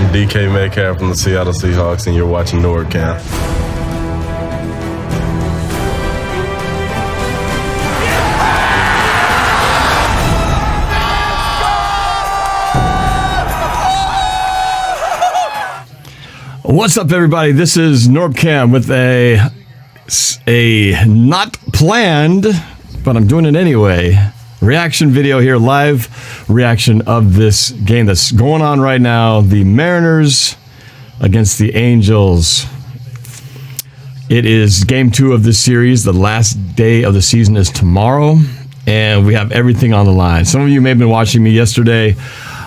DK Metcalf from the Seattle Seahawks, and you're watching NorbCam. What's up, everybody? This is NorbCam with a not planned, but I'm doing it anyway, reaction video here, live reaction of this game that's going on right now, the Mariners against the Angels. It is game 2 of this series. The last day of the season is tomorrow, and we have everything on the line. Some of you may have been watching me yesterday.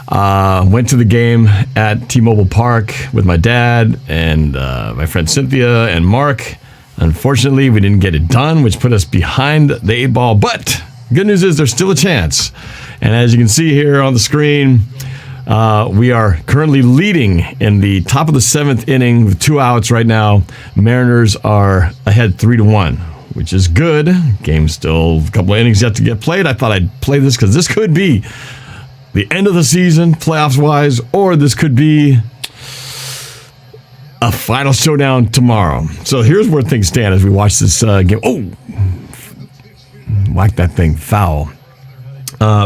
Went to the game at T-Mobile Park with my dad and my friend Cynthia and Mark. Unfortunately, we didn't get it done, which put us behind the 8 ball. But good news is there's still a chance. And as you can see here on the screen, we are currently leading in the top of the 7th inning with 2 outs right now. Mariners are ahead 3-1, which is good. Game's still a couple of innings yet to get played. I thought I'd play this because this could be the end of the season, playoffs-wise, or this could be a final showdown tomorrow. So here's where things stand as we watch this game. Oh, whack that thing foul.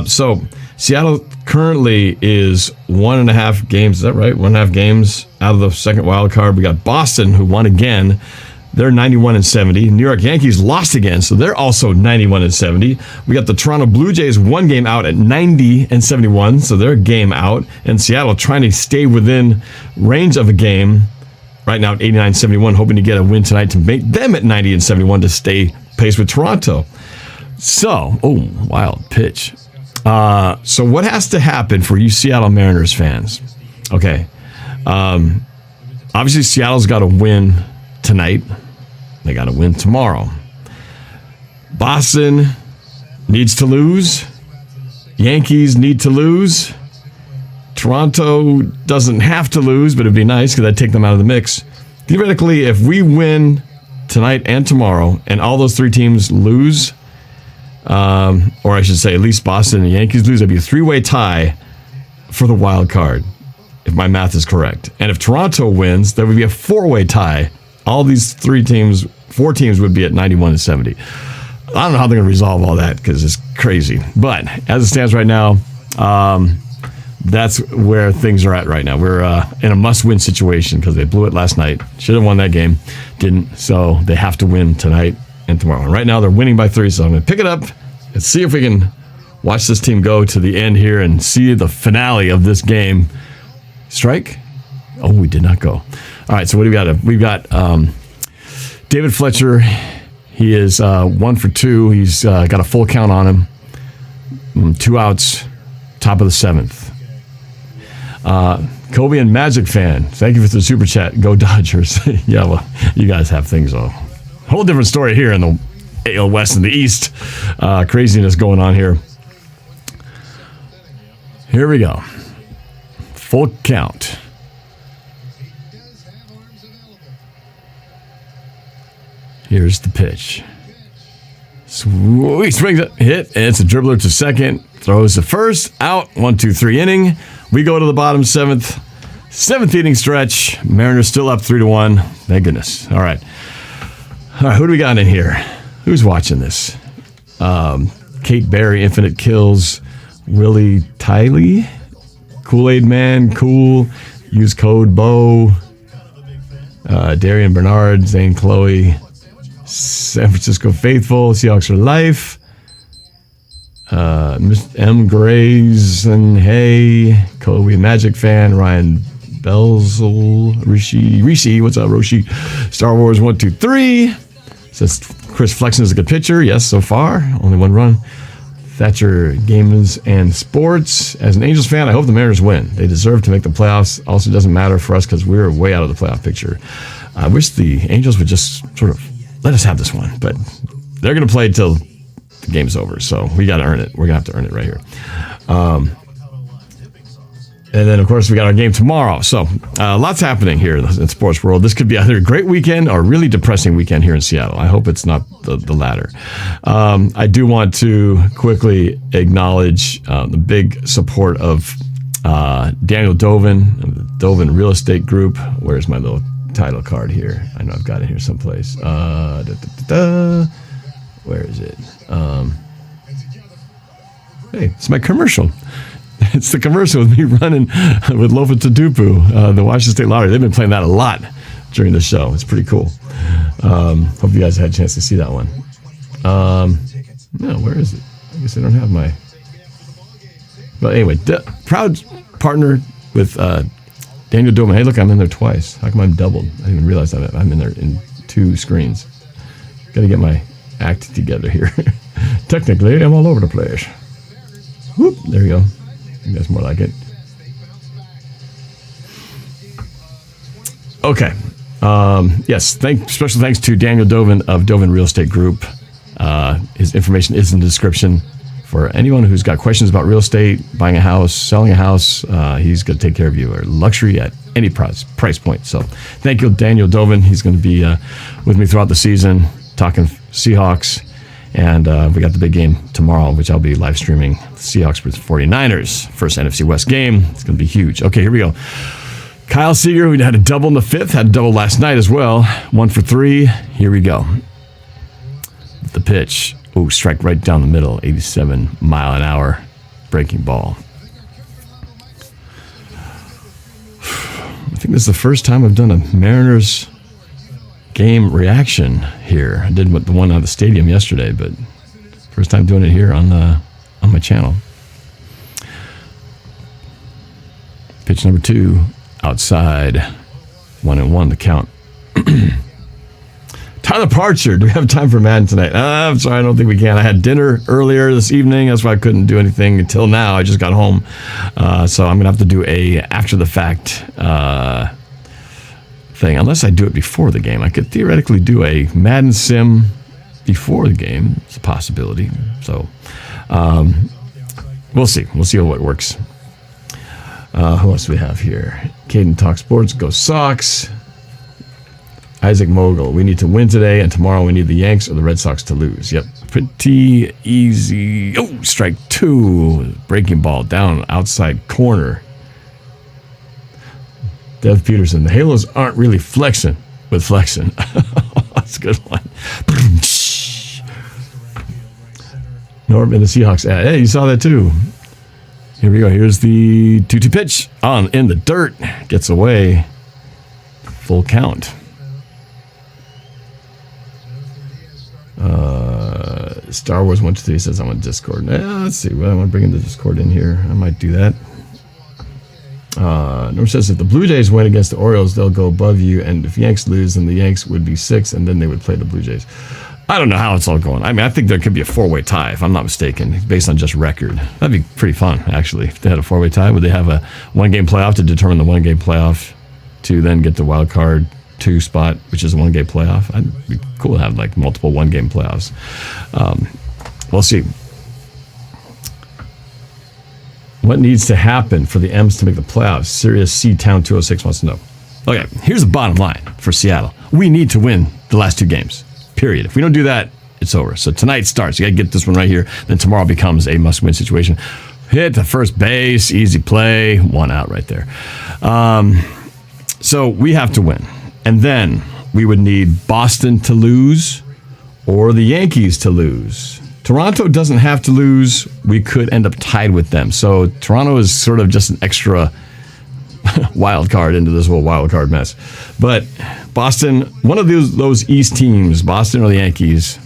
So Seattle currently is 1.5 games. Is that right? 1.5 games out of the second wild card. We got Boston, who won again. They're 91-70. New York Yankees lost again, so they're also 91-70. We got the Toronto Blue Jays 1 game out at 90-71, so they're a game out. And Seattle trying to stay within range of a game right now at 89-71, hoping to get a win tonight to make them at 90-71 to stay pace with Toronto. So, oh, wild pitch. So what has to happen for you Seattle Mariners fans? Okay. Obviously, Seattle's got to win tonight. They got to win tomorrow. Boston needs to lose. Yankees need to lose. Toronto doesn't have to lose, but it'd be nice because I'd take them out of the mix. Theoretically, if we win tonight and tomorrow, and all those 3 teams lose, or I should say at least Boston and the Yankees lose, it'd be a 3-way tie for the wild card, if my math is correct. And if Toronto wins, there would be a 4-way tie. All these 4 teams would be at 91-70. I don't know how they're going to resolve all that because it's crazy. But as it stands right now, that's where things are at right now. We're in a must-win situation because they blew it last night. Should have won that game. Didn't. So they have to win tonight and tomorrow. And right now they're winning by 3, so I'm going to pick it up and see if we can watch this team go to the end here and see the finale of this game. Strike? Oh, we did not go. All right, so what do we got? We've got David Fletcher. He is 1 for 2. He's got a full count on him. 2 outs, top of the 7th. Kobe and Magic fan, thank you for the super chat. Go Dodgers. Yeah, well, you guys have things a whole different story here in the AL West and the East. Craziness going on here. Here we go. Full count. Here's the pitch. Sweet, swings it, hit, and it's a dribbler to second. Throws to first, out, 1-2-3 inning. We go to the bottom 7th inning stretch. Mariners still up 3-1. Thank goodness. All right, who do we got in here? Who's watching this? Kate Berry, Infinite Kills. Willie Tiley, Kool-Aid Man, Cool. Use code BO. Darian Bernard, Zane Chloe. San Francisco Faithful, Seahawks for Life, M. Grays and Hey, Kobe Magic Fan, Ryan Belzel, Rishi, what's up, Roshi? Star Wars 123 says Chris Flexen is a good pitcher. Yes, so far, only 1 run. Thatcher Gamers and Sports. As an Angels fan, I hope the Mariners win. They deserve to make the playoffs. Also, doesn't matter for us because we're way out of the playoff picture. I wish the Angels would just sort of let us have this one, but they're going to play till the game's over, so we got to earn it. We're going to have to earn it right here. And then, of course, we got our game tomorrow. So lots happening here in the sports world. This could be either a great weekend or a really depressing weekend here in Seattle. I hope it's not the latter. I do want to quickly acknowledge the big support of Daniel Dovin of the Dovin Real Estate Group. Where's my little title card here? I know I've got it here someplace. Where is it? Hey, it's my commercial. It's the commercial with me running with Lofa Tadupu, the Washington State Lottery. They've been playing that a lot during the show. It's pretty cool. Hope you guys had a chance to see that one. No, where is it? I guess I don't have my... But anyway, proud partner with Daniel Dovin. Hey, look, I'm in there twice. How come I'm doubled? I didn't even realize that I'm in there in 2 screens. Got to get my act together here. Technically, I'm all over the place. Whoop, there you go. I think that's more like it. Okay. Yes, special thanks to Daniel Dovin of Dovin Real Estate Group. His information is in the description. For anyone who's got questions about real estate, buying a house, selling a house, he's going to take care of you, or luxury at any price point. So thank you, Daniel Dovin. He's going to be with me throughout the season, talking Seahawks. And we got the big game tomorrow, which I'll be live streaming. Seahawks versus 49ers. First NFC West game. It's going to be huge. Okay, here we go. Kyle Seager, we had a double in the 5th. Had a double last night as well. 1 for 3. Here we go. The pitch. Oh, strike right down the middle. 87 mile an hour breaking ball. I think this is the first time I've done a Mariners game reaction here. I did the one on the stadium yesterday, but first time doing it here on my channel. Pitch number 2, outside. 1-1 the count. Tyler Parcher, do we have time for Madden tonight? I'm sorry, I don't think we can. I had dinner earlier this evening. That's why I couldn't do anything until now. I just got home. So I'm going to have to do a after the fact thing. Unless I do it before the game. I could theoretically do a Madden sim before the game. It's a possibility. So we'll see. We'll see how it works. Who else do we have here? Caden Talk Sports, Go Sox. Isaac Mogul, we need to win today, and tomorrow we need the Yanks or the Red Sox to lose. Yep, pretty easy. Oh, strike 2. Breaking ball down outside corner. Dev Peterson, the Halos aren't really flexing with flexing. That's a good one. Norb and the Seahawks ad. Hey, you saw that too. Here we go. Here's the 2-2 pitch. On in the dirt. Gets away. Full count. Star Wars 123 says I'm on Discord. Let's see. Well, I want to bring in the Discord in here. I might do that. Norm says if the Blue Jays win against the Orioles, they'll go above you, and if Yanks lose, then the Yanks would be 6, and then they would play the Blue Jays. I don't know how it's all going. I mean, I think there could be a 4-way tie, if I'm not mistaken, based on just record. That'd be pretty fun, actually. If they had a 4-way tie, would they have a 1-game playoff to determine the 1-game playoff to then get the wild card 2 spot, which is a 1-game playoff? It'd be cool to have like multiple 1-game playoffs. We'll see. What needs to happen for the M's to make the playoffs? Sirius C Town 206 wants to know. Okay, here's the bottom line for Seattle. We need to win the last 2 games. Period. If we don't do that, it's over. So tonight starts. You got to get this one right here. Then tomorrow becomes a must-win situation. Hit the first base, easy play, 1 out right there. So we have to win. And then we would need Boston to lose or the Yankees to lose. Toronto doesn't have to lose. We could end up tied with them. So Toronto is sort of just an extra wild card into this whole wild card mess. But Boston, one of those East teams, Boston or the Yankees,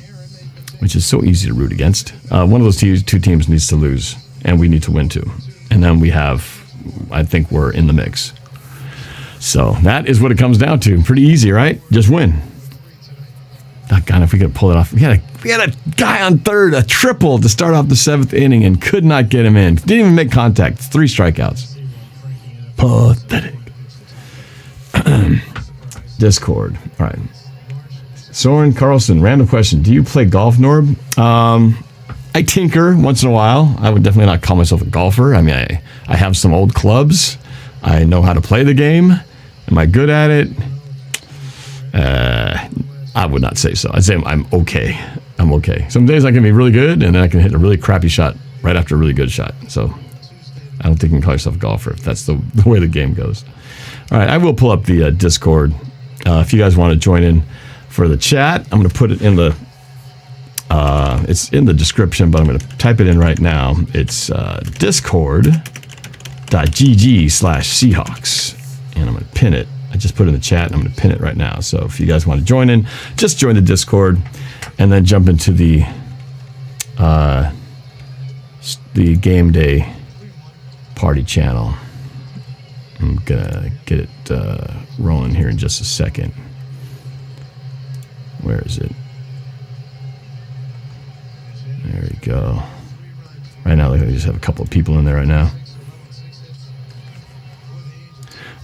which is so easy to root against, one of those 2 teams needs to lose, and we need to win too. And then we have, I think we're in the mix. So that is what it comes down to. Pretty easy, right? Just win. God, if we could pull it off. We had a guy on third, a triple to start off the 7th inning and could not get him in. Didn't even make contact. 3 strikeouts. Pathetic. Discord. All right. Soren Carlson, random question. Do you play golf, Norb? I tinker once in a while. I would definitely not call myself a golfer. I mean, I have some old clubs. I know how to play the game. Am I good at it? I would not say so. I'd say I'm okay. I'm okay. Some days I can be really good, and then I can hit a really crappy shot right after a really good shot. So I don't think you can call yourself a golfer if that's the way the game goes. All right, I will pull up the Discord if you guys want to join in for the chat. I'm going to put it in the it's in the description, but I'm going to type it in right now. It's discord.gg/Seahawks, and I'm going to pin it. I just put it in the chat, and I'm going to pin it right now. So if you guys want to join in, just join the Discord, and then jump into the game day party channel. I'm gonna get it rolling here in just a second. Where is it? There we go. Right now, we just have a couple of people in there right now.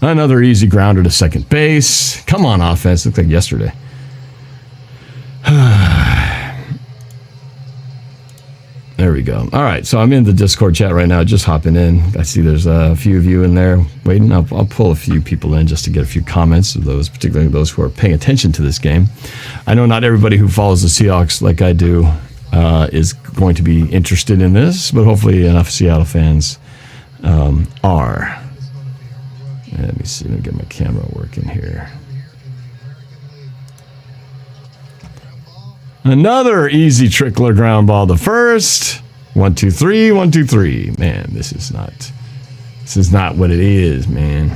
Another easy grounder to second base. Come on, offense. Looked like yesterday. There we go. All right, so I'm in the Discord chat right now, just hopping in. I see there's a few of you in there waiting. I'll pull a few people in just to get a few comments of those, particularly those who are paying attention to this game. I know not everybody who follows the Seahawks like I do is going to be interested in this, but hopefully enough Seattle fans are. Let me see. Let me get my camera working here. Another easy trickler ground ball to first. 1, 2, 3, 1, 2, 3. Man, this is not what it is, man.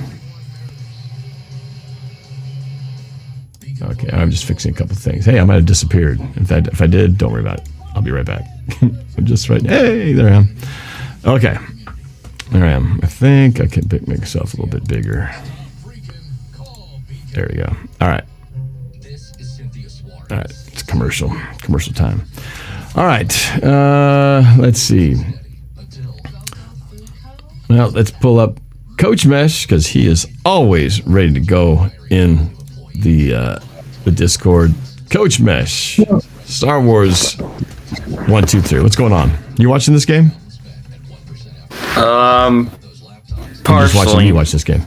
Okay, I'm just fixing a couple things. Hey, I might have disappeared. If I did, don't worry about it. I'll be right back. I'm just right. Hey, there I am. Okay, there I am. I think I can make myself a little bit bigger. There we go. All right. All right, it's commercial time. All right, let's see. Well, let's pull up Coach Mesh because he is always ready to go in the Discord. Coach Mesh, Star Wars 1, 2, 3. What's going on? You watching this game? Partially. Just watching me watch this game.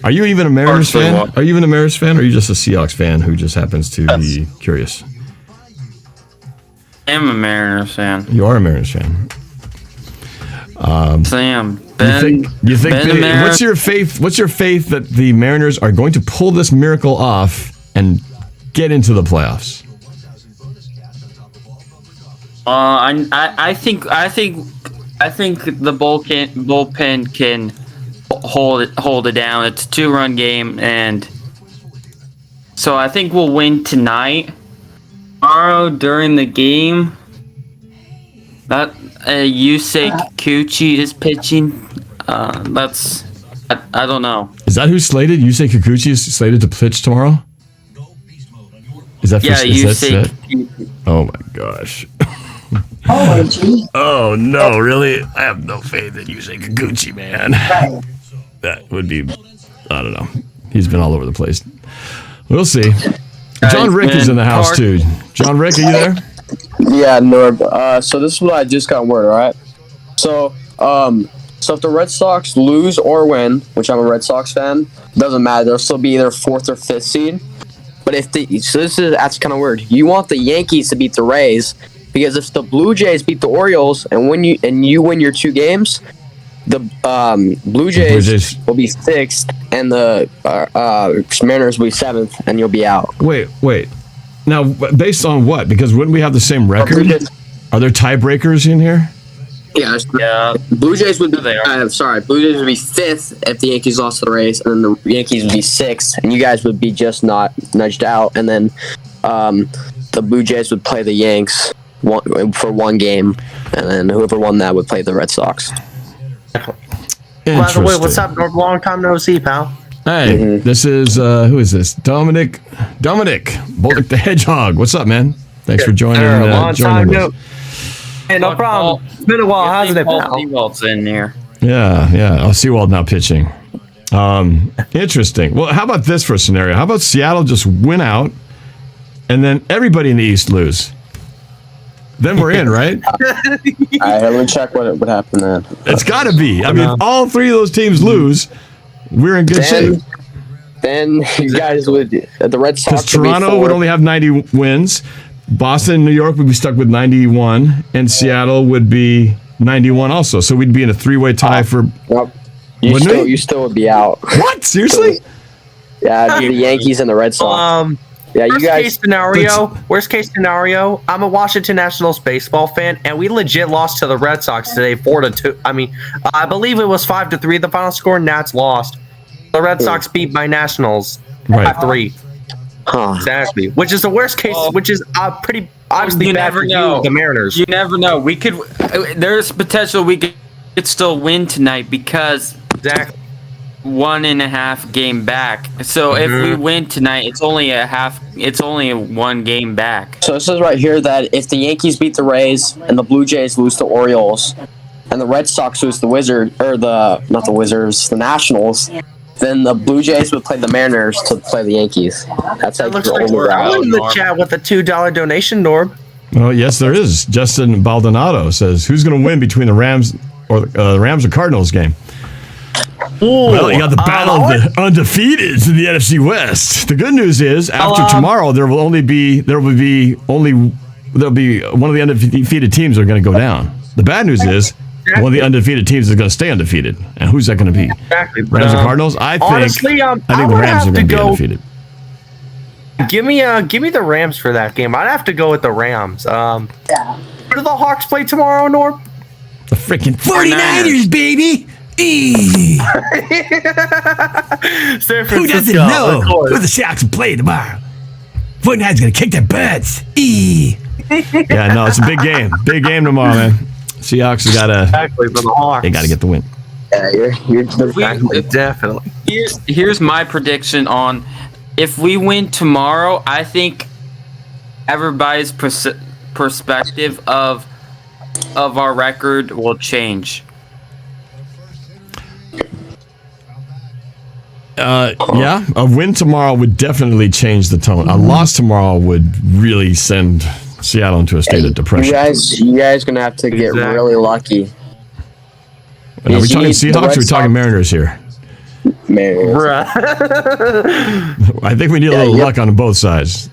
Are you even a Mariners fan? Are you even a Mariners fan, or are you just a Seahawks fan who just happens to be curious? I am a Mariners fan. You are a Mariners fan. Sam, you think what's your faith? What's your faith that the Mariners are going to pull this miracle off and get into the playoffs? I think the bullpen can hold it down. It's a 2-run game, and so I think we'll win tonight. Tomorrow during the game, that Yusei Kikuchi is pitching. That's I don't know. Is that who's slated? Yusei Kikuchi is slated to pitch tomorrow. Is that Yusei? Oh my gosh. Oh no, really? I have no faith in Yusei Kikuchi, man. That would be, I don't know. He's been all over the place. We'll see. John Rick is in the house too. John Rick, are you there? Yeah, Norb. So this is what I just got word, all right? So if the Red Sox lose or win, which I'm a Red Sox fan, doesn't matter. They'll still be either 4th or 5th seed. But that's kind of weird. You want the Yankees to beat the Rays, because if the Blue Jays beat the Orioles and you win your 2 games, the Blue Jays will be 6th and the Mariners will be 7th, and you'll be out. Wait. Now, based on what? Because wouldn't we have the same record? Are there tiebreakers in here? Yeah. Blue Jays would be there. Blue Jays would be 5th if the Yankees lost to the Rays, and then the Yankees would be 6th, and you guys would be just not nudged out, and then the Blue Jays would play the Yanks for 1 game, and then whoever won that would play the Red Sox. By the way, what's up, Norb? Long time no see, pal. Hey, This is who is this? Dominic Boldick the Hedgehog. What's up, man? Thanks for joining. Long time no. Hey, no problem. It's been a while, hasn't it, pal? Seawald's in here. Yeah. Oh, Seawald now pitching. Interesting. Well, how about this for a scenario? How about Seattle just win out, and then everybody in the East lose? Then we're in, right? All right, let me check what happened then. It's got to be. I mean, if all 3 of those teams lose, we're in good shape. Then you guys would, the Red Sox. Because Toronto would only have 90 wins. Boston and New York would be stuck with 91. And Seattle would be 91 also. So we'd be in a 3-way tie for. Well, Wouldn't we? you still would be out. What? Seriously? Yeah, it'd be the Yankees and the Red Sox. Yeah, you guys. Worst case scenario, I'm a Washington Nationals baseball fan, and we legit lost to the Red Sox today, 4-2. I mean, I believe it was 5-3 the final score. Nats lost. The Red Sox beat my Nationals 5-3. Huh. Exactly. Which is the worst case. Which is pretty obviously You bad never for know. you, the Mariners. You never know. We could. There's potential we could still win tonight because Exactly. 1.5 game back. So if we win tonight, it's only a half. It's only 1 game back. So it says right here that if the Yankees beat the Rays and the Blue Jays lose to Orioles, and the Red Sox lose the the Nationals, then the Blue Jays would play the Mariners to play the Yankees. That's like Looks the like only we're route. in the chat with a $2 donation, Norb. Oh, yes, there is. Justin Baldonado says, "Who's going to win between the Rams or the Rams or Cardinals game?" Well, you got the battle of the undefeateds in the NFC West. The good news is, after tomorrow, there will be one of the undefeated teams are going to go down. The bad news is, one of the undefeated teams is going to stay undefeated. And who's that going to be? Exactly. Rams or Cardinals? I think honestly, the Rams are going to be undefeated. Give me the Rams for that game. I'd have to go with the Rams. Where do the Hawks play tomorrow, Norb? The freaking 49ers, baby! San Who doesn't know who the Seahawks play tomorrow? 49ers going to kick their butts. Yeah, no, it's a big game. Big game tomorrow, man. Seahawks have got to. Exactly for the Hawks. They got to get the win. Yeah, you're Definitely. Here's my prediction on if we win tomorrow. I think everybody's perspective of our record will change. Yeah, a win tomorrow would definitely change the tone. A loss tomorrow would really send Seattle into a state of depression. you guys gonna have to get really lucky. Are we talking Seahawks or are we talking Mariners here? Mariners. I think we need a little luck on both sides.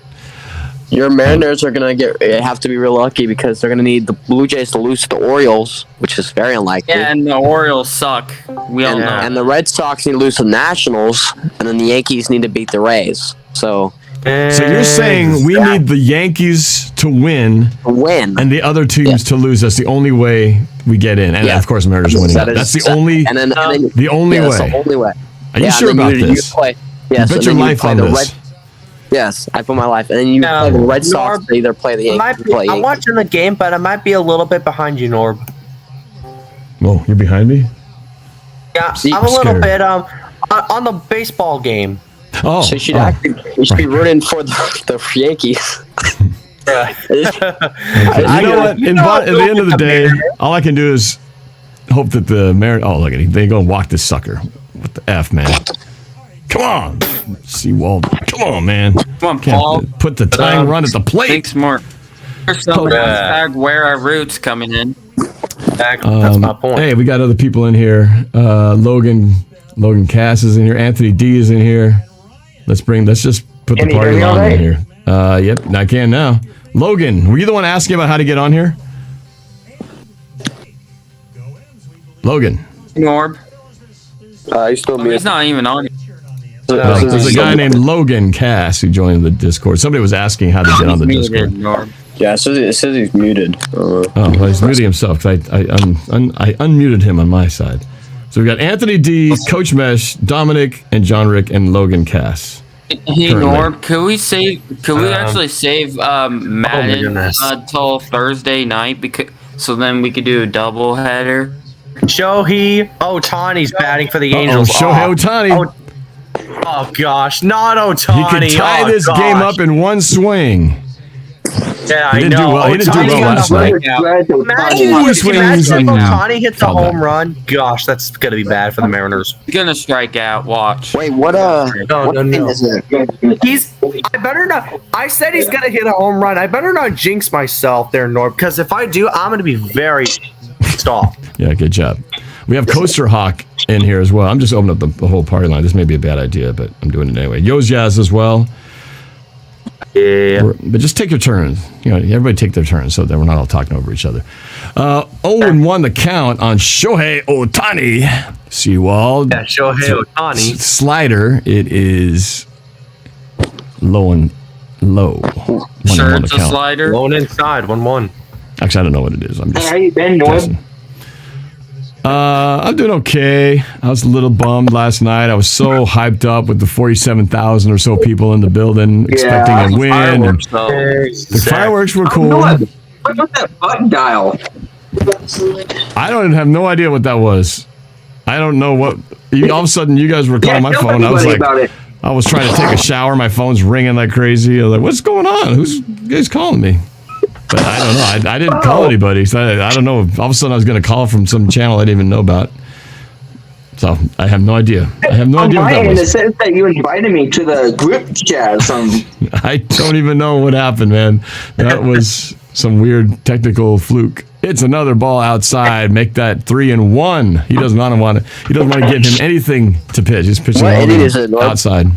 Your Mariners are gonna have to be real lucky because they're gonna need the Blue Jays to lose to the Orioles, which is very unlikely. Yeah, and the Orioles suck. We all know. And the Red Sox need to lose to the Nationals, and then the Yankees need to beat the Rays. So you're saying we need the Yankees to win and the other teams to lose. That's the only way we get in. And of course, the Mariners winning. That's the only way. That's the only way. Are you sure about this? Yes, bet your life on this. Yes, I put my life. And then you play the Red Sox, they either play the Yankees. I'm watching the game, but I might be a little bit behind you, Norb. Whoa, you're behind me? Yeah, I'm a little bit on the baseball game. Oh, so you should be rooting for the Yankees. You know what? At the end of the day, all I can do is hope that the Mariners. Oh, look at it. They go and walk this sucker. What the F, man? Come on, Seawald. Come on, man. Come on, Paul. Put the tying run at the plate. Think smart. There's some hashtag where our roots coming in. That's my point. Hey, we got other people in here. Logan Cass is in here. Anthony D is in here. Let's just put the party on in here. Yep, I can now. Logan, were you the one asking about how to get on here? Logan. Norb. He's still He's not even on. There's a guy named Logan Cass who joined the Discord. Somebody was asking how to get on the Discord. Yeah, it says he's muted. Oh, well, he's muting himself because I unmuted him on my side. So we've got Anthony D, Coach Mesh, Dominic, and John Rick, and Logan Cass. Hey Norb, could we actually save Madden until Thursday night so then we could do a double header? Shohei Ohtani's batting for the Angels. Shohei Ohtani. Oh gosh, not Ohtani. He could tie this game up in one swing. Yeah, He didn't do well. He didn't do well last night. Imagine if Ohtani hits a home run. Gosh, that's gonna be bad for the Mariners. He's gonna strike out. Watch. Wait, what? No. Is it? I better not. I said he's gonna hit a home run. I better not jinx myself there, Norb, because if I do, I'm gonna be very pissed off. Yeah, good job. We have Coaster Hawk in here as well. I'm just opening up the whole party line. This may be a bad idea, but I'm doing it anyway. Yo's Jazz as well. Yeah. But just take your turns. You know, everybody take their turns so that we're not all talking over each other. 0-1 the count on Shohei Ohtani. Seawald. Yeah, Shohei Ohtani. Slider. It is low and low. Sure, 1-1 it's the a count. slider. Lone inside, 1-1. Actually, I don't know what it is. I'm just Hey, how you been, Norb? guessing. I'm doing okay. I was a little bummed last night. I was so hyped up with the 47,000 or so people in the building expecting a win. And the fireworks were cool. Norb, what's that button dial? I don't have no idea what that was. I don't know what. All of a sudden, you guys were calling my tell phone. I was everybody like, about it. I was trying to take a shower. My phone's ringing like crazy. I was like, what's going on? Who's you guys calling me? But I don't know. I didn't call anybody. So I don't know. All of a sudden, I was going to call from some channel I didn't even know about. So I have no idea. I have no idea what that And it was. says that you invited me to the group chat or something. I don't even know what happened, man. That was some weird technical fluke. It's another ball outside. Make that 3-1. He doesn't want to. He doesn't want to give him anything to pitch. He's pitching What all inning is it, Norb? outside.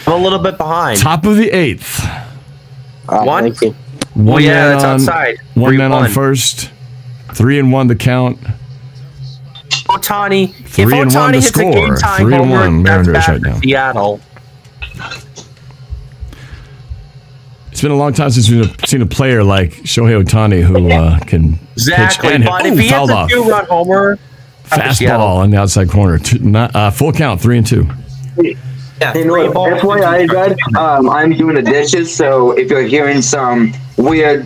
I'm a little bit behind. Top of the 8th. One? Thank you. One yeah, man that's on, outside. One man on 3-1. first. 3-1 the count. Ohtani. If 3-1 Ohtani to hits a score. game time 3-1 homer, that's Mariners bad right for now. Seattle. It's been a long time since we've seen a player like Shohei Ohtani who can Exactly. pitch and But hit. if he hits Fouled a off. 2-run homer, Fastball on the outside corner. Full count, 3-2. yeah, Hey, Norb, FYI, guys, I'm doing the dishes, so if you're hearing some weird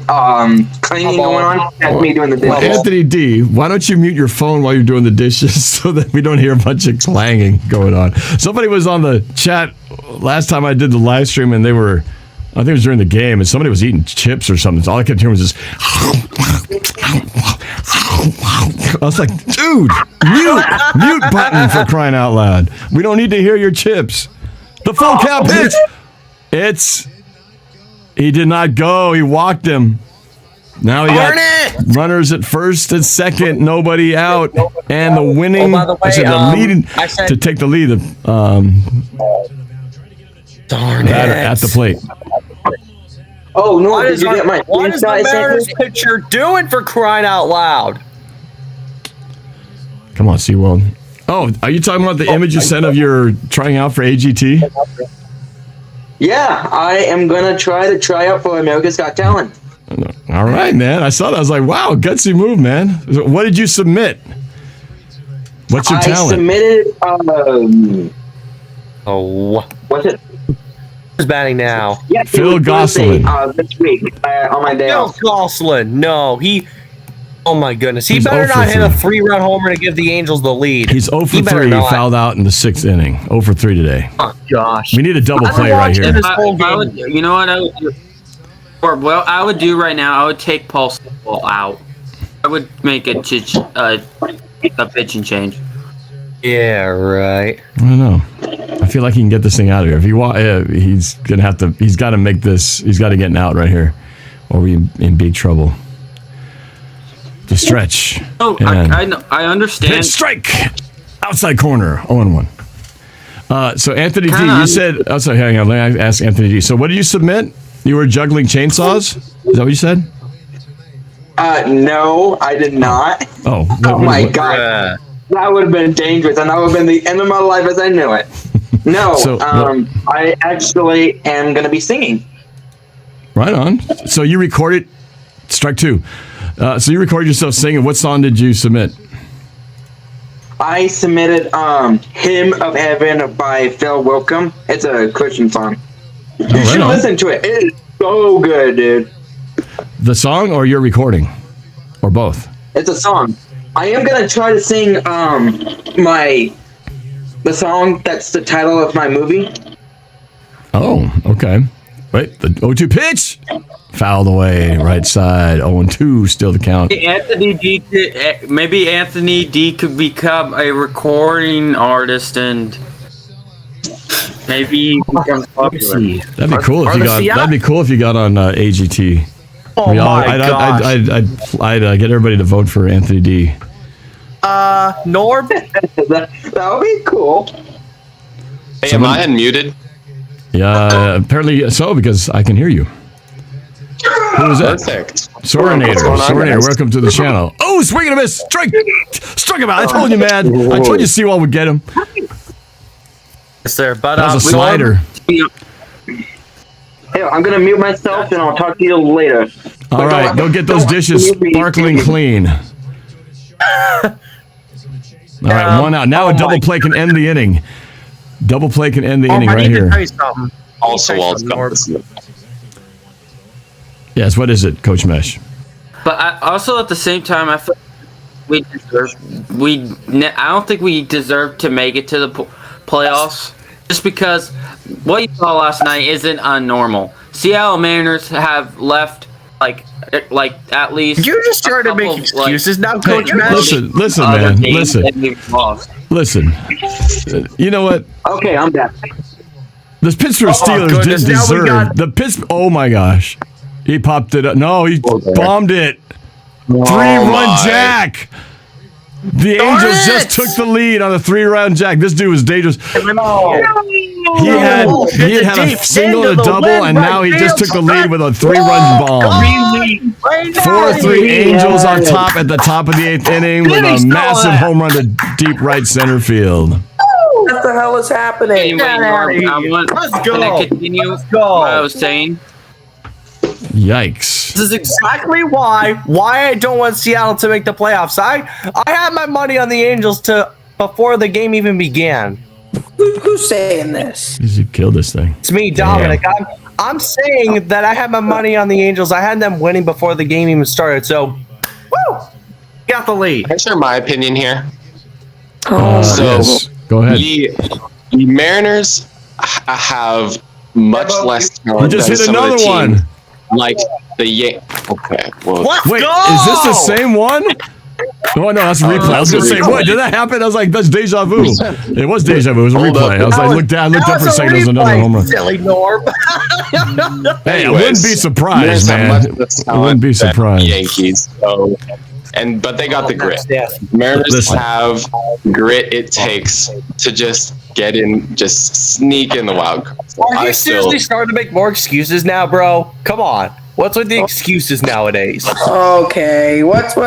cleaning going on, that's me doing the Well, dishes. Anthony D, why don't you mute your phone while you're doing the dishes so that we don't hear a bunch of clanging going on? Somebody was on the chat last time I did the live stream, and they were, I think it was during the game, and somebody was eating chips or something. So all I kept hearing was this. I was like, dude, mute button for crying out loud. We don't need to hear your chips. The full count pitch. He did not go. He walked him. Now he got runners at first and second, nobody out, and the winning, by the way, leading I said- to take the lead. Darn Batter at the plate. Oh, no, What did is, you get my what is the screenshot I sent Mariners you? pitcher doing for crying out loud? Come on, Seaworld. Oh, are you talking about the image you sent of your trying out for AGT? Yeah, I am gonna try out for America's Got Talent. All right, man. I saw that. I was like, wow, gutsy move, man. What did you submit? What's your I talent? submitted, Oh, what's it? who's batting now? Yeah, it Phil was Thursday, Gosselin. this week, on my day Bill off. Gosselin. No, he. Oh my goodness, he He's better 0 for not hit a 3. 3-run homer to give the Angels the lead. He's 0 for He better 3. not. Fouled out in the 6th inning. 0 for 3 today. Oh gosh. We need a double I play right watched here. this whole game. You know what I would do? Or well, I would do right now. I would take Paul Sewell out. I would make a pitching change. Yeah, right. I don't know. I feel like he can get this thing out of here. If he he's gonna have to. He's got to make this. He's got to get an out right here, or we in big trouble. The stretch. Oh, And I know. I understand. pitch strike. Outside corner. 0-1. So Anthony D, you Kinda. said. Oh, sorry. Hang on. Let me ask Anthony D. So what did you submit? You were juggling chainsaws. Is that what you said? No, I did not. Oh. Oh my god. That would have been dangerous, and that would have been the end of my life as I knew it. No, So, I actually am going to be singing. Right on. So you recorded. Strike 2. So you recorded yourself singing. What song did you submit? I submitted Hymn of Heaven by Phil Wickham. It's a Christian song. You right should on. listen to it. It is so good, dude. The song or your recording? Or both? It's a song. I am going to try to sing the song that's the title of my movie. Oh, okay. Wait, the 0-2 pitch. Fouled away, right side. 0-2, still the count. Maybe Anthony D could become a recording artist and maybe become popular. That'd be cool if you got. That'd be cool if you got on AGT. Oh my gosh. I'd get everybody to vote for Anthony D. Norb? that would be cool. Hey, am I unmuted? Yeah, apparently so, because I can hear you. Who was that? Perfect. Sorinator, welcome to the channel. Oh, swing and a miss. Strike him out. I told you, man. I told you Seawall would get him. Yes, sir. But That was a slider. Hey, I'm gonna mute myself and I'll talk to you later. All right, go get those dishes sparkling clean. All right, one out. Now a double play can end the inning. Double play can end the inning right here. Also, Walt's got this. Yes, what is it, Coach Mesh? But also at the same time, I feel I don't think we deserve to make it to the playoffs, just because what you saw last night isn't unnormal. Seattle Mariners have left like at least. You just started to make excuses now, Coach Mesh. Listen, man. Listen. You know what? Okay, I'm back. The Pittsburgh Steelers didn't deserve Oh my gosh. He popped it up. No, he bombed it. 3-run jack. The Angels just took the lead on a 3-run jack. This dude was dangerous. He had a single and a double, and now he just took the lead with a 3-run bomb. 4-3 Angels on top at the top of the 8th inning with a massive home run to deep right center field. What the hell is happening? Anyway, can I continue what I was saying? Yikes. This is exactly why I don't want Seattle to make the playoffs. I had my money on the Angels before the game even began. Who's saying this? You killed this thing. It's me, Dominic. I'm saying that I had my money on the Angels. I had them winning before the game even started. So, woo! Got the lead. Can I share my opinion here? Yes. Go ahead. The Mariners have much less talent. You just than hit some of another the one. teams. Like the Okay, well. Wait, is this the same one? Oh, no, that's a replay. I was going to say, what? Did that happen? I was like, that's deja vu. It was deja vu. It was a replay. I was like, looked up for a second. There was another home run. Silly Norb. Hey, I wouldn't be surprised, man. I wouldn't be surprised. Yankees. But they got the grit. Mariners have grit it takes to just get in, just sneak in the wild card. Are you seriously starting to make more excuses now, bro? Come on. What's with the excuses nowadays? Okay, what's your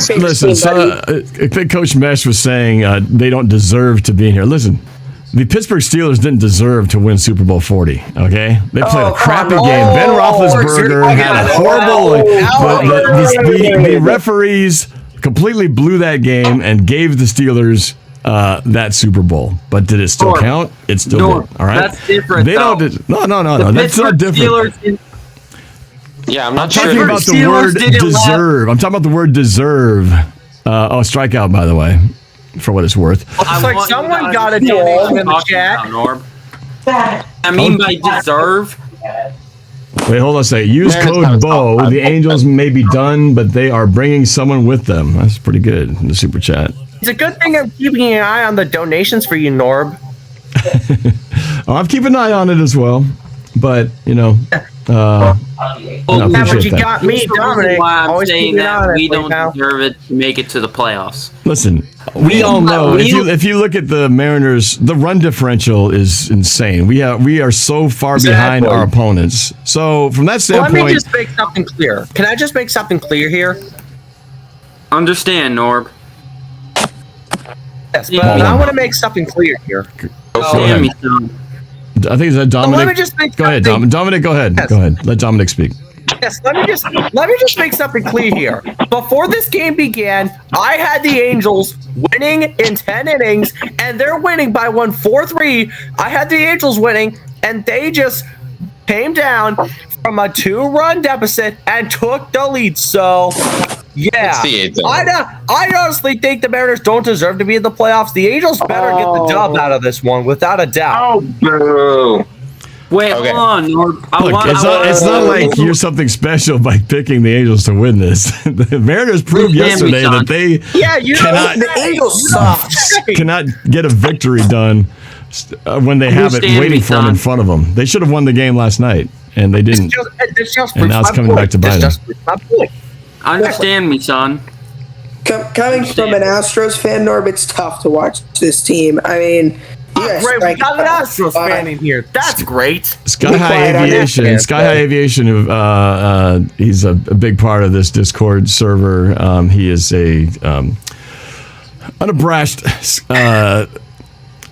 favorite team, buddy? I think Coach Mesh was saying they don't deserve to be in here. Listen, the Pittsburgh Steelers didn't deserve to win Super Bowl 40, okay? They played a crappy game. Ben Roethlisberger had a horrible... The referees completely blew that game and gave the Steelers that Super Bowl. But did it still count? It still did, all right? That's different, No. That's not different. Yeah, I'm not talking about the word deserve. I'm talking about the word deserve. Strikeout, by the way, for what it's worth. It's like someone got a donation in the chat. I mean by deserve. Wait, hold on a second. Use code BO. The Angels may be done, but they are bringing someone with them. That's pretty good in the super chat. It's a good thing I'm keeping an eye on the donations for you, Norb. I'm keeping an eye on it as well. But, but you got me, Dominic. Why I'm Always saying keeping an eye that on we it, don't pal. deserve it to make it to the playoffs. Listen, we all know if you look at the Mariners, the run differential is insane. We are so far behind our opponents. So from that standpoint, let me just make something clear. Can I just make something clear here? Understand, Norb. Yes, but I want to make something clear here. I think it's Dominic. Let me just make go ahead, Dominic. Go ahead. Yes. Go ahead. Let Dominic speak. Yes, let me just make something clear here. Before this game began, I had the Angels winning in 10 innings, and they're winning by 4-3. I had the Angels winning, and they just came down from a 2-run deficit and took the lead. So, yeah, I honestly think the Mariners don't deserve to be in the playoffs. The Angels better get the dub out of this one, without a doubt. Oh, boo. Wait, hold on, Norb. It's not like you're something special by picking the Angels to win this. The Mariners proved yesterday that they the Angels suck. cannot get a victory done when they have it waiting for them in front of them. They should have won the game last night, and they didn't. And now it's coming back to bite them. Understand me, son. Coming from an Astros fan, Norb, it's tough to watch this team. I mean, Yes, Great, we like, got an Astros fan in here. That's great. Sky High quiet on that, Aviation. man. Sky High Aviation. He's a big part of this Discord server. He is a unabashed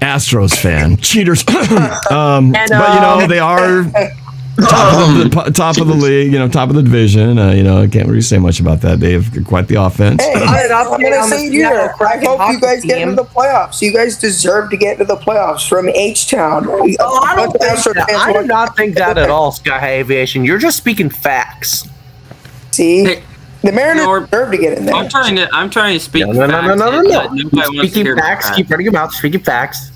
Astros fan. Cheaters. But they are top of the league. Top of the division. I can't really say much about that. They have quite the offense. Hey, I'm gonna say here. I hope you guys get into the playoffs. You guys deserve to get into the playoffs from H-Town. I do not think that at all, Sky High Aviation. You're just speaking facts. See, Hey, the Mariners Norb, deserve to get in there. I'm trying to speak. No. Facts. Speaking facts. Keep running your mouth. Speaking facts.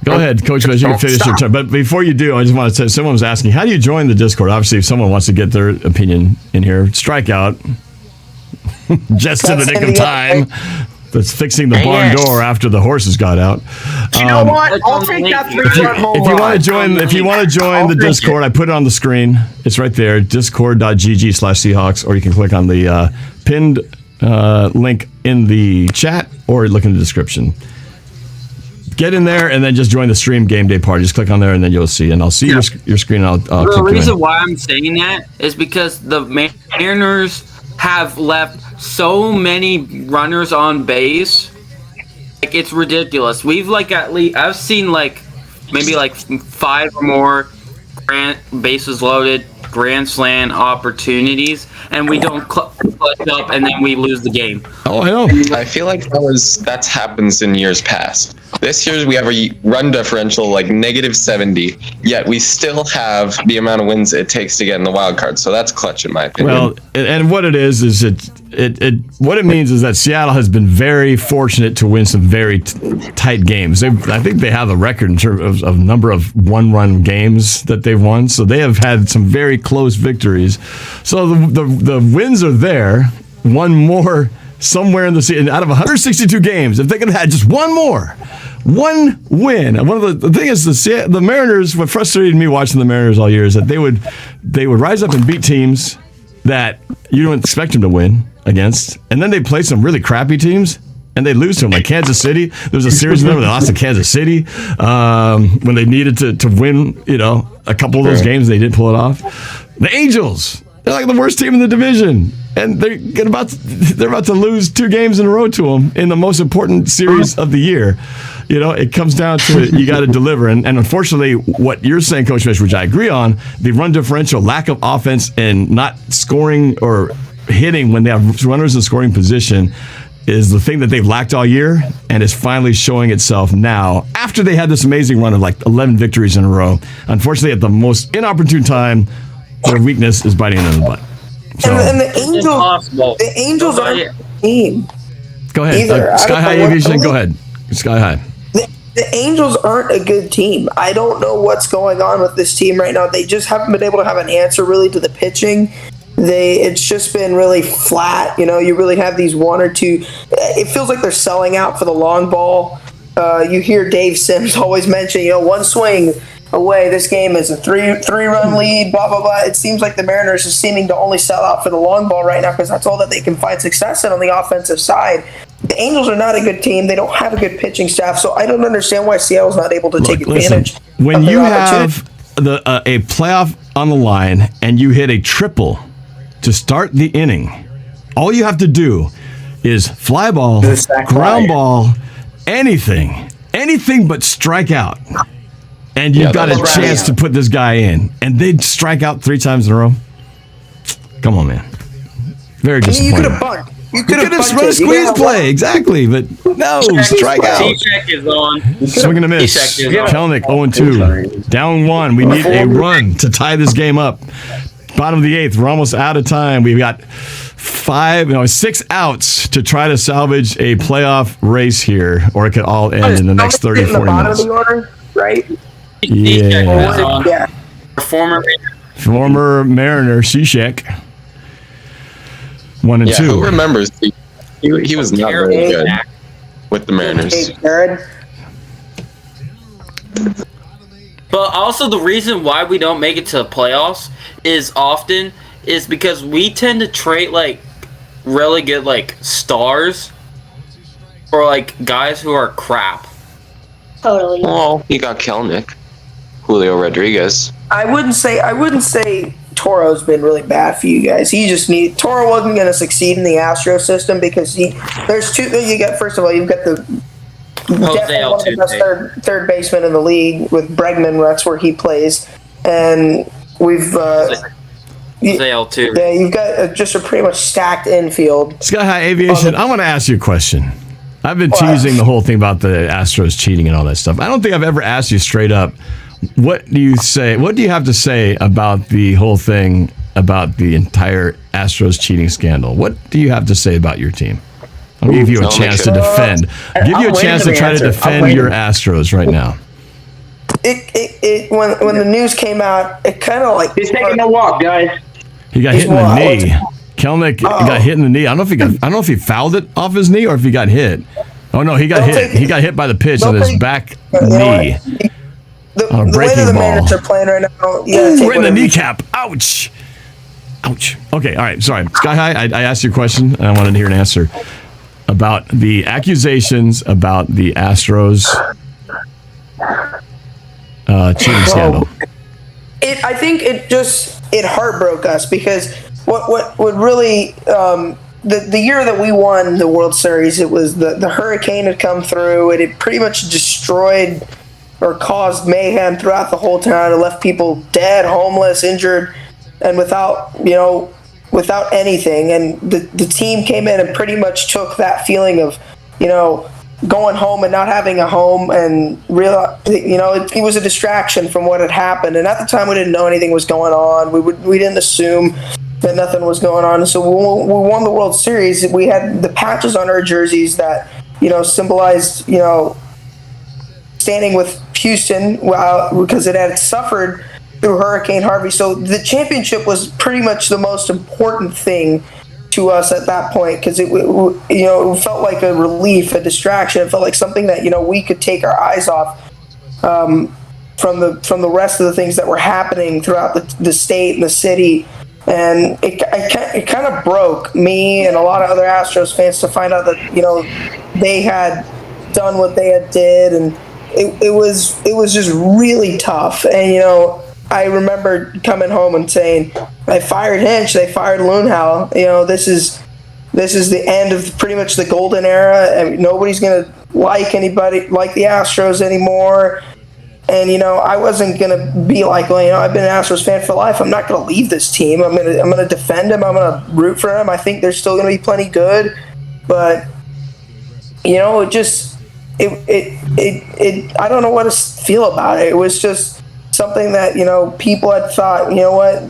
Go ahead, Coach Mesh, you can finish your turn. But before you do, I just want to say, someone was asking, how do you join the Discord? Obviously, if someone wants to get their opinion in here, strike out. Just in the nick of time. That's fixing the barn door after the horses got out. You know what? I'll take that 3-run home If you run. want to join the Discord, I put it on the screen. It's right there, discord.gg/Seahawks, or you can click on the pinned link in the chat, or look in the description. Get in there and then just join the stream game day party. Just click on there and then you'll see. And I'll see your screen and I'll The click reason why I'm saying that is because the Mariners have left so many runners on base. Like, it's ridiculous. We've at least I've seen maybe 5 or more bases loaded grand slam opportunities, and we don't clutch up, and then we lose the game. Oh, I know. I feel like that's happens in years past. This year we have a run differential -70, yet we still have the amount of wins it takes to get in the wild card. So that's clutch in my opinion. Well, and what it is what it means is that Seattle has been very fortunate to win some very tight games. I think they have a record in terms of number of one-run games that they've won. So they have had some very close victories. So the wins are there. One more somewhere in the season out of 162 games. If they could have had just one win. And one of the thing is the Mariners. What frustrated me watching the Mariners all year is that they would rise up and beat teams that you don't expect them to win against, and then they play some really crappy teams and they lose to them, like Kansas City. There was a series of them where they lost to Kansas City when they needed to win. A couple of those games they didn't pull it off. The Angels, they're like the worst team in the division, and they're about to lose 2 games in a row to them in the most important series of the year. It comes down to you got to deliver, and unfortunately, what you're saying, Coach Fish, which I agree on, the run differential, lack of offense, and not scoring or hitting when they have runners in scoring position is the thing that they've lacked all year, and is finally showing itself now after they had this amazing run of 11 victories in a row. Unfortunately, at the most inopportune time, their weakness is biting them in the butt. So, and the Angels aren't a team. Go ahead. Sky High Aviation, go ahead. Sky High. The Angels aren't a good team. I don't know what's going on with this team right now. They just haven't been able to have an answer really to the pitching. It's just been really flat. You really have these 1 or 2. It feels like they're selling out for the long ball. You hear Dave Sims always mention, one swing away, this game is a three-run lead, blah, blah, blah. It seems like the Mariners are seeming to only sell out for the long ball right now because that's all that they can find success in on the offensive side. The Angels are not a good team. They don't have a good pitching staff, so I don't understand why Seattle's not able to take advantage. When you have a playoff on the line and you hit a triple to start the inning, all you have to do is fly ball, ground ball, anything but strike out. And you've got a chance to put this guy in. And they'd strike out 3 times in a row. Come on, man. Very disappointing. You could have bunked. You could have run a squeeze play. Exactly. But no, strike out. T-check is on. Swing and a miss. Kelnick 0-2. Down 1. We need a run to tie this game up. Bottom of the 8th. We're almost out of time. We've got 6 outs to try to salvage a playoff race here. Or it could all end in the next 30 or 40 minutes. Bottom of the order, right? Yeah. Former Mariner, Cishek. 1 and 2. Who remembers? He was not very good with the Mariners. But also the reason why we don't make it to the playoffs is because we tend to trade really good stars or guys who are crap. Totally. Well, you got Kelnick, Julio Rodriguez. I wouldn't say Toro's been really bad for you guys. Toro wasn't going to succeed in the Astro system because there's two. You got first of all, you've got the definitely one of the best third baseman in the league with Bregman. That's where he plays, and we've. Zale too. Yeah, you've got just a pretty much stacked infield. Sky High Aviation, I want to ask you a question. I've been teasing the whole thing about the Astros cheating and all that stuff. I don't think I've ever asked you straight up, what do you have to say about the whole thing, about the entire Astros cheating scandal? What do you have to say about your team? I'll give you a chance to defend. Give you a chance to try to defend your Astros right now. When the news came out, it kind of like He's taking a walk, guys. He got hit in the knee. Kelnick got hit in the knee. I don't know if he fouled it off his knee or if he got hit. Oh no, he got hit. He got hit by the pitch on his back knee. On a breaking ball. Are playing right now. Ooh, right in the kneecap. Ouch. Ouch. Okay, all right. Sorry. Sky High, I asked you a question, and I wanted to hear an answer about the accusations about the Astros cheating scandal. I think it heartbroke us because what really the year that we won the World Series, it was the hurricane had come through. It had pretty much destroyed or caused mayhem throughout the whole town. It left people dead, homeless, injured, and without anything. And the team came in and pretty much took that feeling of going home and not having a home, and it was a distraction from what had happened. And at the time, we didn't know anything was going on. We didn't assume that nothing was going on. And so when we won the World Series, we had the patches on our jerseys that symbolized standing with Houston because it had suffered through Hurricane Harvey. So the championship was pretty much the most important thing to us at that point, because it felt like a relief, a distraction. It felt like something that we could take our eyes off from the rest of the things that were happening throughout the state and the city. And it kind of broke me and a lot of other Astros fans to find out that they had done what they had did, and it was just really tough. And I remember coming home and saying, they fired Hinch, they fired Loonhow. This is the end of pretty much the golden era, and nobody's gonna like anybody like the Astros anymore. And I wasn't gonna be like, I've been an Astros fan for life. I'm not gonna leave this team. I'm gonna defend him. I'm gonna root for him. I think they're still gonna be plenty good, but I don't know what to feel about it. It was just something that people had thought, what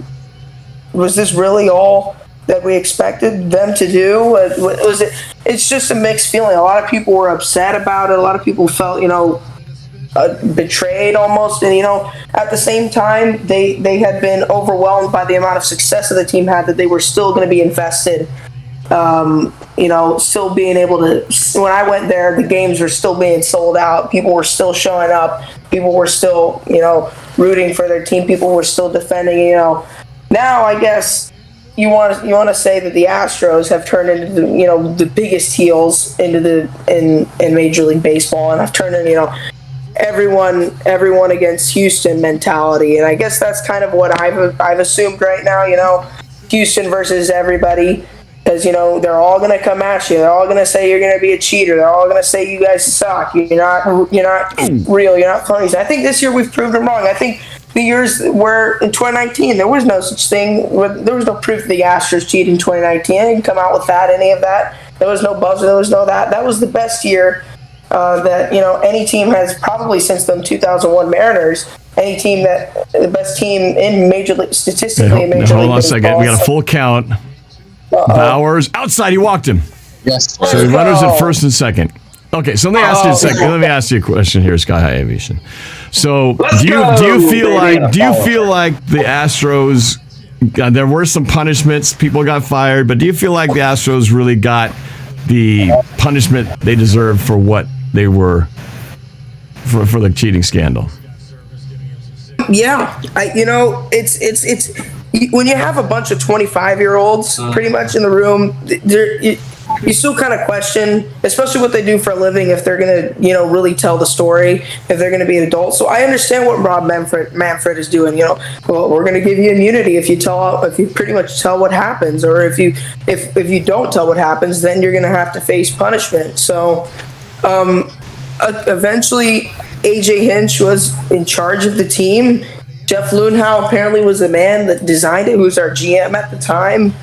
was this really all that we expected them to do? Was it? It's just a mixed feeling. A lot of people were upset about it. A lot of people felt betrayed almost, and at the same time they had been overwhelmed by the amount of success that the team had, that they were still going to be invested. Still being able to, when I went there, the games were still being sold out. People were still showing up. People were still, rooting for their team. People were still defending, Now, I guess you want to say that the Astros have turned into the biggest heels in Major League Baseball, and have turned into, everyone against Houston mentality. And I guess that's kind of what I've assumed right now, Houston versus everybody. Because, they're all going to come at you. They're all going to say you're going to be a cheater. They're all going to say you guys suck. You're not real. You're not funny. So I think this year we've proved them wrong. I think the years where in 2019 there was no such thing. There was no proof that the Astros cheated in 2019. I didn't come out with any of that. There was no buzzer. There was no that. That was the best year that any team has probably since the 2001 Mariners. Any team the best team in Major League statistically in Major League. Hold on a second. We got a full count. Bowers outside. He walked him. Yes. So the runners at first and second. Okay, so let me ask you a question here, Sky High Aviation. So do you feel like the Astros? There were some punishments. People got fired, but do you feel like the Astros really got the punishment they deserved for what they were for the cheating scandal? Yeah, it's when you have a bunch of 25-year-olds pretty much in the room, you still kind of question, especially what they do for a living, if they're going to, really tell the story, if they're going to be an adult. So I understand what Rob Manfred is doing. Well, we're going to give you immunity if you pretty much tell what happens, or if you don't tell what happens, then you're going to have to face punishment. So eventually, AJ Hinch was in charge of the team. Jeff Loonhow apparently was the man that designed it, who was our GM at the time.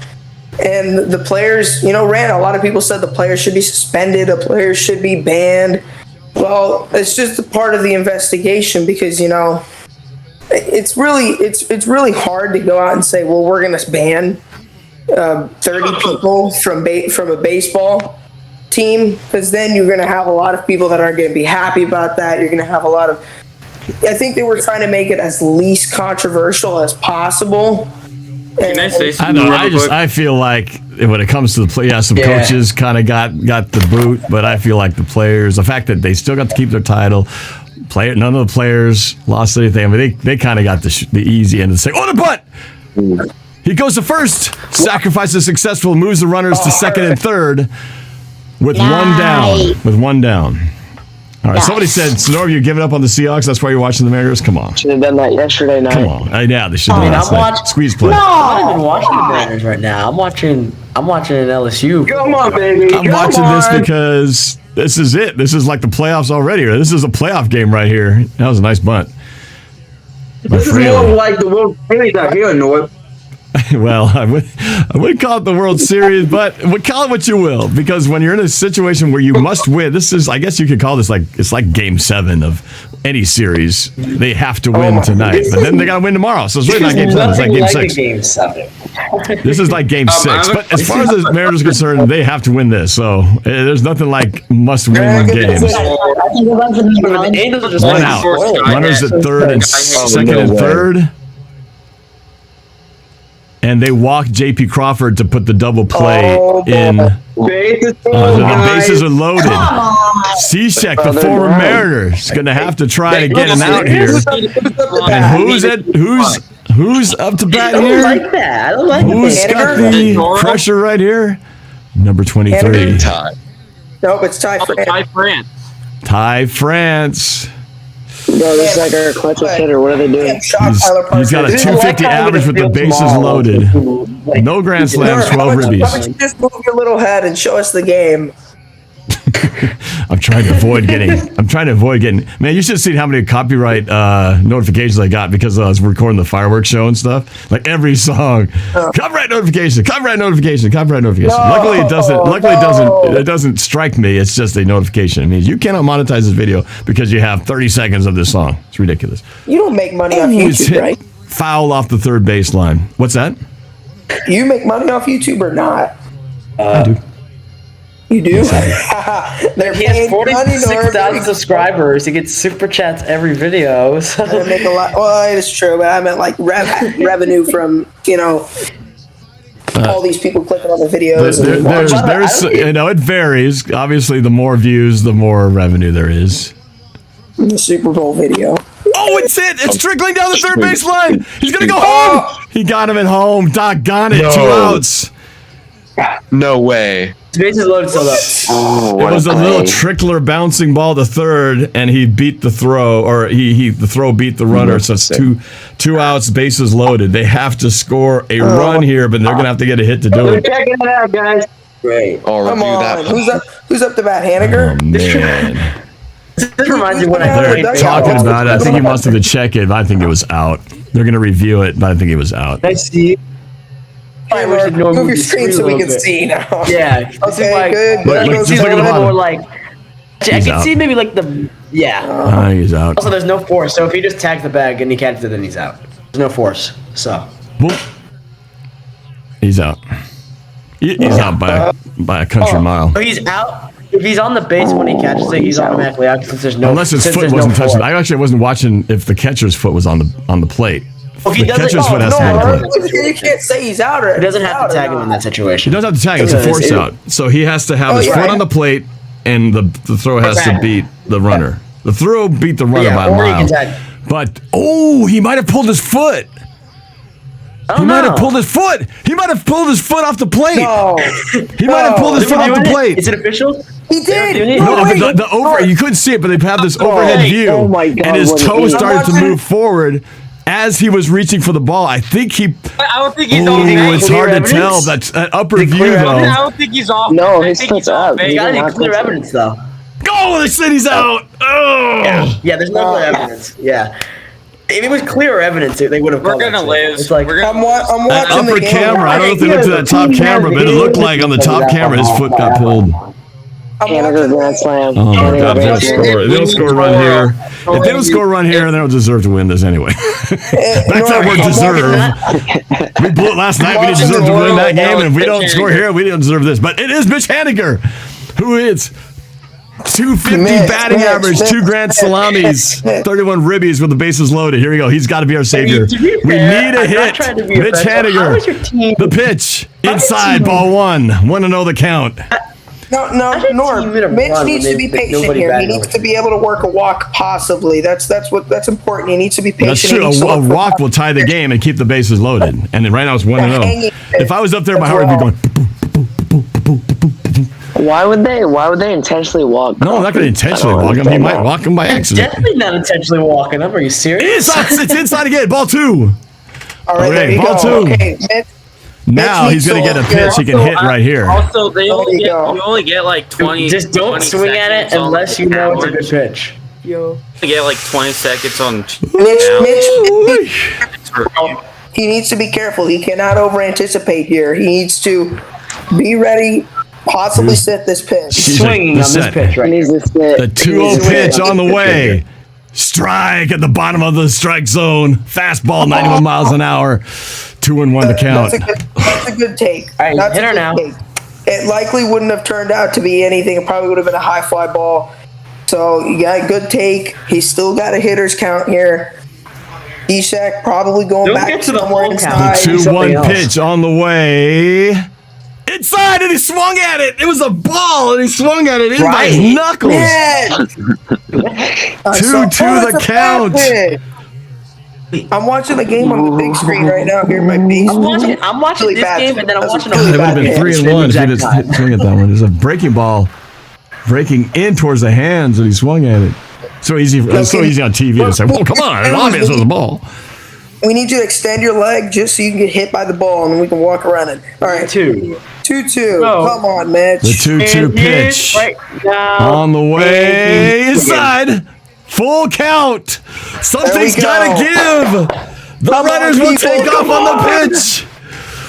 And the players, ran. A lot of people said the players should be suspended, the players should be banned. Well, it's just a part of the investigation because, it's really hard to go out and say, well, we're going to ban 30 people from a baseball team, because then you're going to have a lot of people that aren't going to be happy about that. You're going to have a lot of... I think they were trying to make it as least controversial as possible. Can I say I something? know. real quick? I feel like when it comes to the play, some coaches kind of got the boot, but I feel like the players, the fact that they still got to keep their title, none of the players lost anything. I mean, they kind of got the easy end of the stick. Oh, the butt! He goes to first, sacrifices successful, moves the runners to second and third with one down. All right, somebody said, Norb, you're giving up on the Seahawks. That's why you're watching the Mariners. Come on. Should have done that yesterday night. Come on. Yeah, they should have done that. Squeeze play. I'm not even watching the Mariners right now. I'm watching an LSU. Come on, baby. I'm watching this because this is it. This is like the playoffs already. This is a playoff game right here. That was a nice bunt. This is more like the World Series out here, Norb. Well, I wouldn't call it the World Series, but call it what you will, because when you're in a situation where you must win, this is, I guess you could call this it's like Game 7 of any series. They have to win tonight, but then they got to win tomorrow. So it's really not Game 7. It's like Game 6. Game 7. This is like Game 6. But as far as the Mariners are concerned, they have to win this. So there's nothing like must-win games. The Angels are just One out. Runners at third and second and third. And they walked J.P. Crawford to put the double play in. The bases are loaded. Cishek, the former Mariner, is going to have to try to get him out here. And who's up to bat here? I don't like that. I don't like Who's got the pressure right here? Number 23. Nope, it's Ty France. Ty France. Bro, this is like our clutch hitter. What are they doing? He's got a 250 average with the bases loaded. No grand slams, 12 ribbies. Why don't you just move your little head and show us the game? I'm trying to avoid getting. Man, you should have seen how many copyright notifications I got because I was recording the fireworks show and stuff. Like every song, copyright notification. No, Luckily, it doesn't strike me. It's just a notification. It means you cannot monetize this video because you have 30 seconds of this song. It's ridiculous. You don't make money off YouTube, right? Foul off the third baseline. What's that? You make money off YouTube or not? I do. You do? He has 46,000 subscribers. He gets super chats every video. So. I make a lot. Well, it's true, but I meant like revenue from all these people clicking on the videos. It varies. Obviously, the more views, the more revenue there is. The Super Bowl video. Oh, it's it! It's trickling down the third baseline. He's gonna go home. He got him at home. Doggone it! No. 2 outs. No way. Bases loaded, so it was a little trickler bouncing ball to third, and he beat the throw, or the throw beat the runner. So it's two outs, bases loaded. They have to score a run here, but they're gonna have to get a hit to do it. Checking it out, guys. Great. Come on, who's up to bat? Haniger? Oh man. This reminds me when They're talking about it. I think he must have been checking. I think it was out. They're gonna review it, but I think it was out. I see. Right, move your screen so we can see now. Yeah. Okay, good. Just look at the bottom. I can see maybe like the he's out. Also, there's no force, so if he just tags the bag and he catches it, then he's out. There's no force, so. He's out. He's out by a country mile. So he's out. If he's on the base when he catches it, he's automatically out since there's no. Unless his foot wasn't touching. I actually wasn't watching if the catcher's foot was on the plate. Well, the catcher's foot has to be on the plate. You can't say he's out or he doesn't have to tag him in that situation. He doesn't have to tag him. It's a force out. So he has to have his foot on the plate, and the throw has to beat the runner. The throw beat the runner by a mile. But he might have pulled his foot. He might have pulled his foot. He might have pulled his foot off the plate. No. He might have pulled his foot off the plate. Is it official? He did. No, wait. but the over, you couldn't see it, but they have this overhead view, Oh my God, and his what an toe idiot. started to move forward as he was reaching for the ball. I think he. I don't think he's Oh, off base. it's hard to evidence? tell. That upper view clear though. I don't think he's off. No, I his think he's foot's off up. base. You gotta Yeah, need clear that's- evidence, though. Oh, they said he's out. Oh. Yeah, there's no clear evidence. Yeah. If it was clear evidence, they would have. We're gonna lose. It's like, We're gonna I'm That watching the upper game. camera. I don't know if they looked at that top camera, but it looked like on the top camera his foot got pulled. I'm Canada watching Grand Slam. Oh my Canada God! They don't Grand Slam. score. They don't score a run here. If they don't score a run here, they don't deserve to win this anyway. That's that word deserve. We blew it last night. We didn't deserve to win that game, and if we don't score here, we didn't deserve this. But it is Mitch Haniger, who is 250 Mitch, batting Mitch, average, Mitch, 2 grand salamis, 31 ribbies with the bases loaded. Here we go. He's got to be our savior. to be We fair, need a I'm not hit. trying to be Mitch offensive. How is your Haniger. team- The pitch inside, ball 1. Want to know the count? No, did team Norb. hit a Mitch run needs when to be they- patient nobody here. He batted needs over to be able to work a walk, possibly. That's important. He needs to be patient. That's He true. needs to A look for- walk will tie the game and keep the bases loaded. And right now it's 1-0. hanging If I was up there, my heart would be going. Why would they intentionally walk? No, I'm not going to intentionally walk him. He might walk him by accident. definitely not intentionally walking up. Are you serious? It's inside again. Ball 2. All right, there Okay, you ball go. 2. Okay, Mitch, Now Mitch he's going to needs get a pitch he can hit Also, right here. Also, they There only you get, go. you only get like 20. Just don't 20 swing at it seconds on unless you know it's a good challenge. pitch. You get like 20 seconds on. Mitch, he needs to be careful. He cannot over anticipate here. He needs to be ready, possibly sit this pitch. He's Swinging like, on this set. pitch He right needs to sit. The 2-0 pitch on the way. Strike at the bottom of the strike zone. Fastball, 91 miles an hour. 2-1 to count. That's a good take. All right, That's hit a her good now. take. It likely wouldn't have turned out to be anything. It probably would have been a high fly ball. So you got a good take. He's still got a hitter's count here. Ishak probably going Don't back get to the somewhere full count. inside. The 2-1 something else. pitch on the way. Inside, and he swung at it. It was a ball, and he swung at it in by his Right. knuckles. Man! 2-2 the count. I'm watching the game on the big screen right now. Here, my piece. I'm watching Really this bad. game, and then I'm That's watching a a really It would have bad been hit. 3-1 if he Exact just time. swing at that one. There's a breaking ball breaking in towards the hands, and he swung at it. So easy. It's so easy on TV to say, "Well, come on, it's obvious it was a ball." We need you to extend your leg just so you can get hit by the ball, and then we can walk around it. All right, 2. 2-2. Go. Come on, Mitch. The 2-2 pitch Right now. on the way inside. Full count. Something's go. got to give. The Come on, runners will people, take off come on the on. pitch. See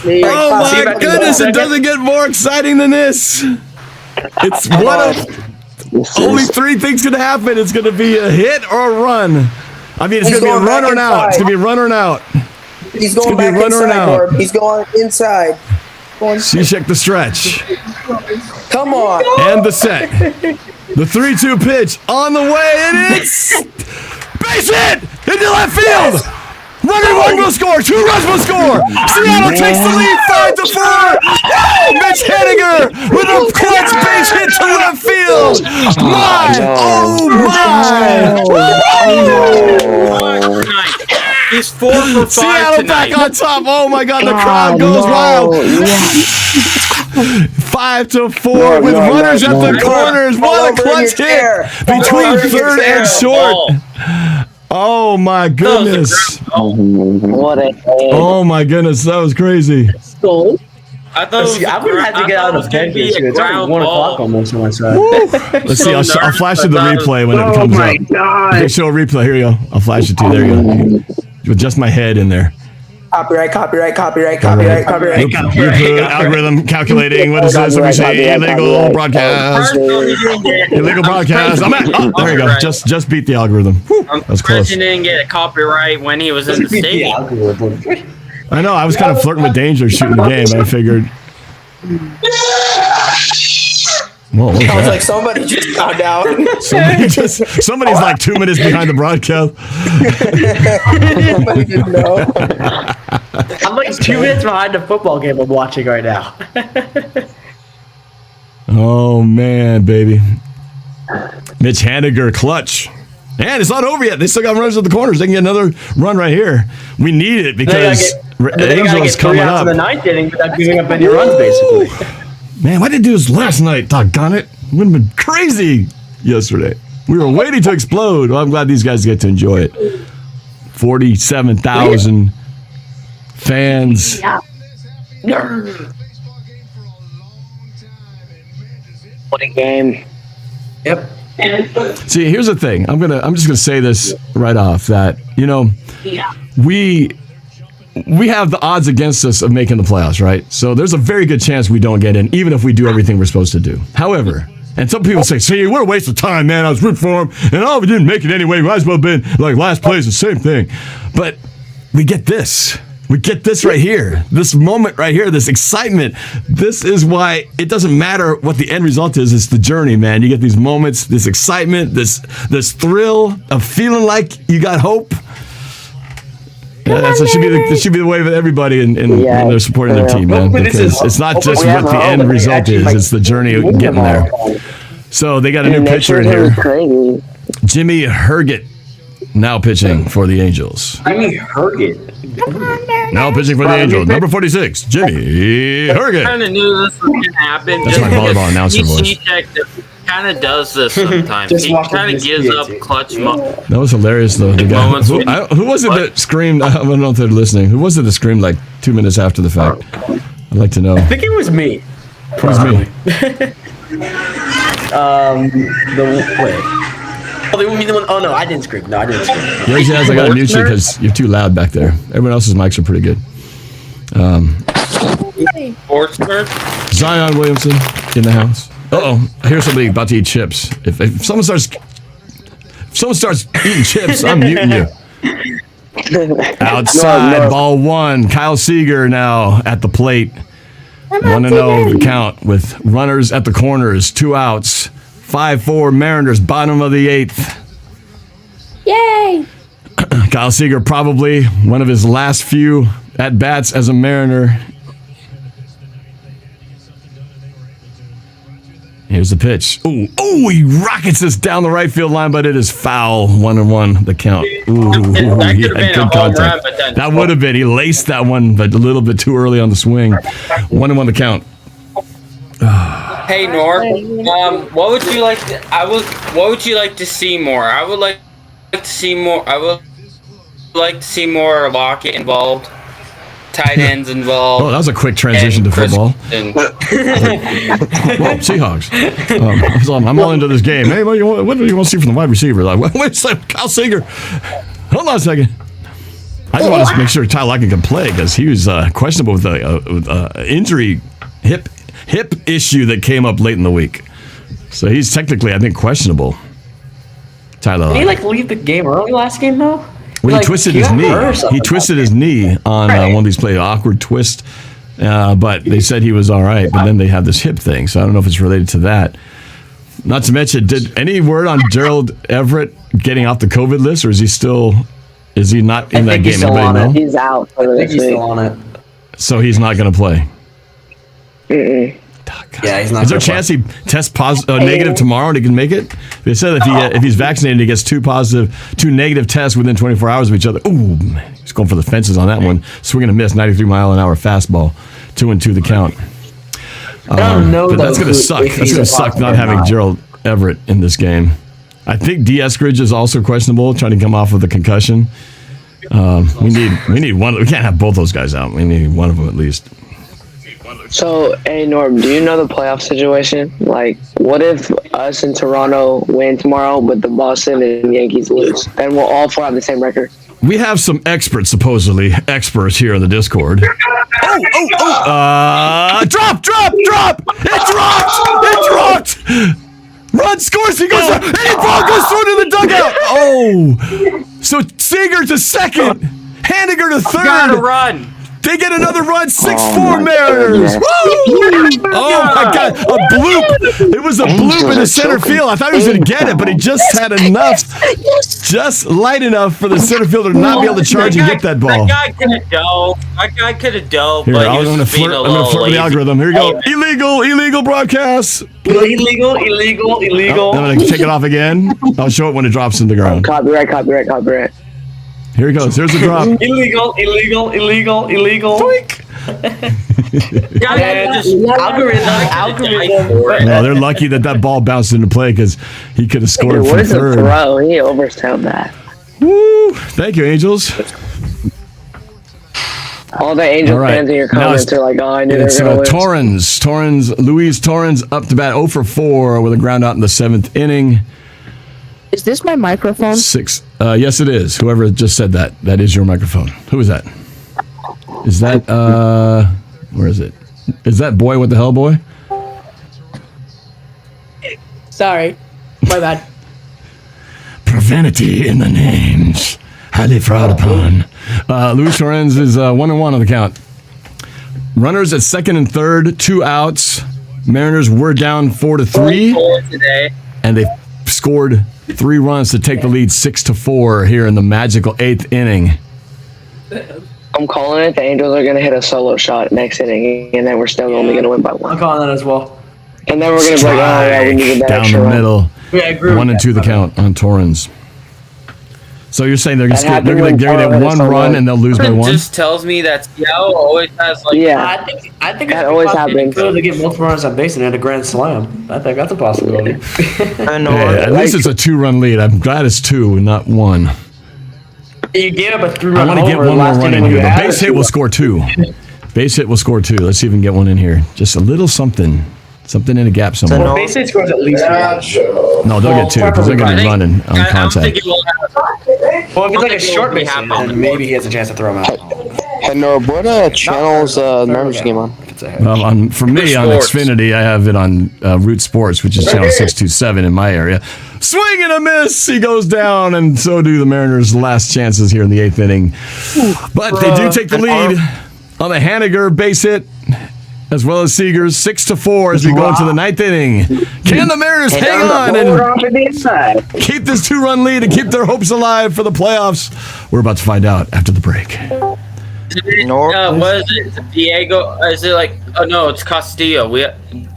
Oh you my back in goodness! a It doesn't get more exciting than this. It's one of only 3 things can happen. It's going to be a hit or a run. I mean, it's He's going to be a going run back or an out. It's inside. going to be a run or an out. He's going gonna be back run or an inside, out. Norb. He's going inside. You check the stretch Come on. and the set. The 3-2 pitch on the way. It is base hit into left field. Runner 1 will score. 2 runs will score. Seattle takes the lead 5-4. Oh, Mitch Haniger with a clutch base hit to left field. My, oh my. He's 4 for 5 Seattle tonight. back on top. Oh my God, the crowd goes wild. 5-4 with runners at the corners. All What a over in clutch your hit chair. All between over in your third chair. and short. Ball. Oh my goodness. What a Oh my goodness, that was crazy. So, I thought it was I would have had to get out of bed here. It's It's only 1 o'clock almost on my side. Let's see, I'll flash you the replay when it comes up. Okay, show a replay. Here you go. I'll flash it to you. There you go. With just my head in there. Copyright. Algorithm calculating. What is this? Let me see. Illegal broadcast. Illegal broadcast. I'm at. Oh, there you go. Just beat the algorithm. Whew, that was close. President didn't get a copyright when he was in the stadium. I know. I was kind of flirting with danger shooting the game. I figured. Whoa, what was I was that? like, somebody just found out. Somebody's like 2 minutes behind the broadcast. Somebody didn't know. I'm like 2 minutes behind the football game I'm watching right now. Oh man, baby. Mitch Haniger clutch. And it's not over yet. They still got runners at the corners. They can get another run right here. We need it because Angels coming up. The ninth inning without giving up any runs, basically. Man, why didn't do this last night? Doggone it. Would have been crazy yesterday. We were waiting to explode. Well, I'm glad these guys get to enjoy it. 47,000 fans. Yeah. What a game. Yep. See, here's the thing. I'm just gonna say this right off that, you know, we have the odds against us of making the playoffs, right? So there's a very good chance we don't get in, even if we do everything we're supposed to do. However, and some people say, see, what a waste of time, man. I was rooting for him, and we didn't make it anyway. Might as well have been like last place, the same thing. But we get this. We get this right here. This moment right here, this excitement. This is why it doesn't matter what the end result is. It's the journey, man. You get these moments, this excitement, this thrill of feeling like you got hope. So it should be the way of everybody when they're supporting their team, man. Because it's not just what the end result is; it's the journey of getting there. So they got a new pitcher in here, Jimmy Herget, now pitching for the Angels. Jimmy Herget. Now pitching for the Angels, number 46, Jimmy Herget. I kind of knew this was going to happen. That's my volleyball announcer voice. Kind of does this sometimes. He kind of gives up clutch moments. That was hilarious, though. The guy, who was it that screamed? I don't know if they're listening. Who was it that screamed like 2 minutes after the fact? I'd like to know. I think it was me. It was me. Oh no, I didn't scream. No, I didn't scream. Yours has. I got to mute you because you're too loud back there. Everyone else's mics are pretty good. Sports nerd? Zion Williamson in the house. Uh-oh, I hear somebody about to eat chips. If someone starts eating chips, I'm muting you. Outside, ball one. Kyle Seager now at the plate. 1-0 the count with runners at the corners, 2 outs. 5-4 Mariners, bottom of the 8th. Yay! Kyle Seager probably one of his last few at-bats as a Mariner. Here's the pitch. Ooh, he rockets this down the right field line, but it is foul. 1-1 the count. Ooh, that he could have had been a good home run, contact. but then That would have been. He laced that one, but a little bit too early on the swing. 1-1 the count. Hey Norb, what would you like? What would you like to see more? I would like to see more. I would like to see more Lockett involved, tight ends involved. Oh, that was a quick transition to football. Whoa, Seahawks. I'm all into this game. Hey, what do you want to see from the wide receiver? Like, wait a second, Kyle Seager. Hold on a second. I just want to make sure Ty Lockett can play because he was questionable with an injury, hip issue that came up late in the week. So he's technically, I think, questionable. Tyler. Did he leave the game early last game though? Well, he twisted his knee. He twisted his knee on one of these plays, awkward twist. But they said he was all right. But then they have this hip thing, so I don't know if it's related to that. Not to mention, did any word on Gerald Everett getting off the COVID list, or is he still? Is he not in that game? He's Anybody know? He's out. I think he's still on it. So he's not going to play. Mm-mm. Yeah, he's not. Is there a chance he tests negative tomorrow and he can make it? They said if he's vaccinated, he gets 2 negative tests within 24 hours of each other. Ooh, man, he's going for the fences on that one. Swinging a miss, 93-mile-an-hour fastball, 2-2 the count. I don't know. But that's going to suck. That's going to suck not having Gerald Everett in this game. I think D. Eskridge is also questionable, trying to come off with a concussion. We need one. We can't have both those guys out. We need one of them at least. So, hey Norb, do you know the playoff situation? Like, what if us and Toronto win tomorrow, but the Boston and Yankees lose? Then we'll all 4 have the same record. We have some supposedly experts here in the Discord. Drop! It dropped! Run, scores, he goes, and the ball goes through to the dugout! Oh! So Seager to second, Hanniger to third. Gotta run! They get another run, 6-4 Mariners. Woo! Oh my God, a bloop. It was a bloop in the center field. I thought he was going to get it, but he just had enough, just light enough for the center fielder to not be able to charge and get that ball. That guy could have dove. Here, But I'm going to flirt with the algorithm. Here we go. Illegal broadcast. Illegal. I'm going to take it off again. I'll show it when it drops in the ground. Copyright. Here he goes. Here's the drop. Illegal. Algorithm. No, they're lucky that ball bounced into play because he could have scored What from is a third. throw? He overstepped that. Woo! Thank you, Angels. All the Angel All right. fans in your Now comments are like, "Oh, I knew they were It's going to win." Luis Torrens up to bat 0 for 4 with a ground out in the 7th inning. Is this my microphone? Yes, it is. Whoever just said that is your microphone. Who is that? Is that where is it? Is that boy? What the hell, boy? Sorry. My bad. Profanity in the names. Highly fraud upon. Luis Torrens is 1-1 on the count. Runners at second and third, 2 outs. Mariners were down 4-3, and they scored 3 runs to take the lead 6-4 here in the magical 8th inning. I'm calling it. The Angels are going to hit a solo shot next inning, and then we're still only going to win by 1. I'm calling that as well. And then we're going to be like, "Oh, yeah, we needed that down extra the run." middle. Yeah, I agree. 1 and 2 the count on Torrens. So you're saying they're going to happened get when one Torrens run won. and they'll lose by 1? Just tells me that Seattle always has like. Yeah, I think that always happens. Good to get multiple runners on base and hit a grand slam. I think that's a possibility. At least it's a 2-run lead. I'm glad it's 2 and not 1. You gave up a 3-run I want to get homer one more last run inning in when here. you The had base it. hit will score 2. Base hit will score 2. Let's see if we can get one in here. Just a little something. Something in a gap somewhere. Well, base hit scores at least 1. No, they'll get 2 because they're going to be running on contact. Well, if it's like a short base hit, then maybe he has a chance to throw him out. Hey, Norb, what channel's Mariners game on? Well, for me, on Xfinity, I have it on Root Sports, which is channel 627 in my area. Swing and a miss! He goes down, and so do the Mariners' last chances here in the 8th inning. But they do take the lead on the Haniger base hit, as well as Seagers, 6-4 as we go into the 9th inning. Can the Mariners hang on and keep this 2-run lead and keep their hopes alive for the playoffs? We're about to find out after the break. What is it? Diego? Is it like? Oh no, it's Castillo.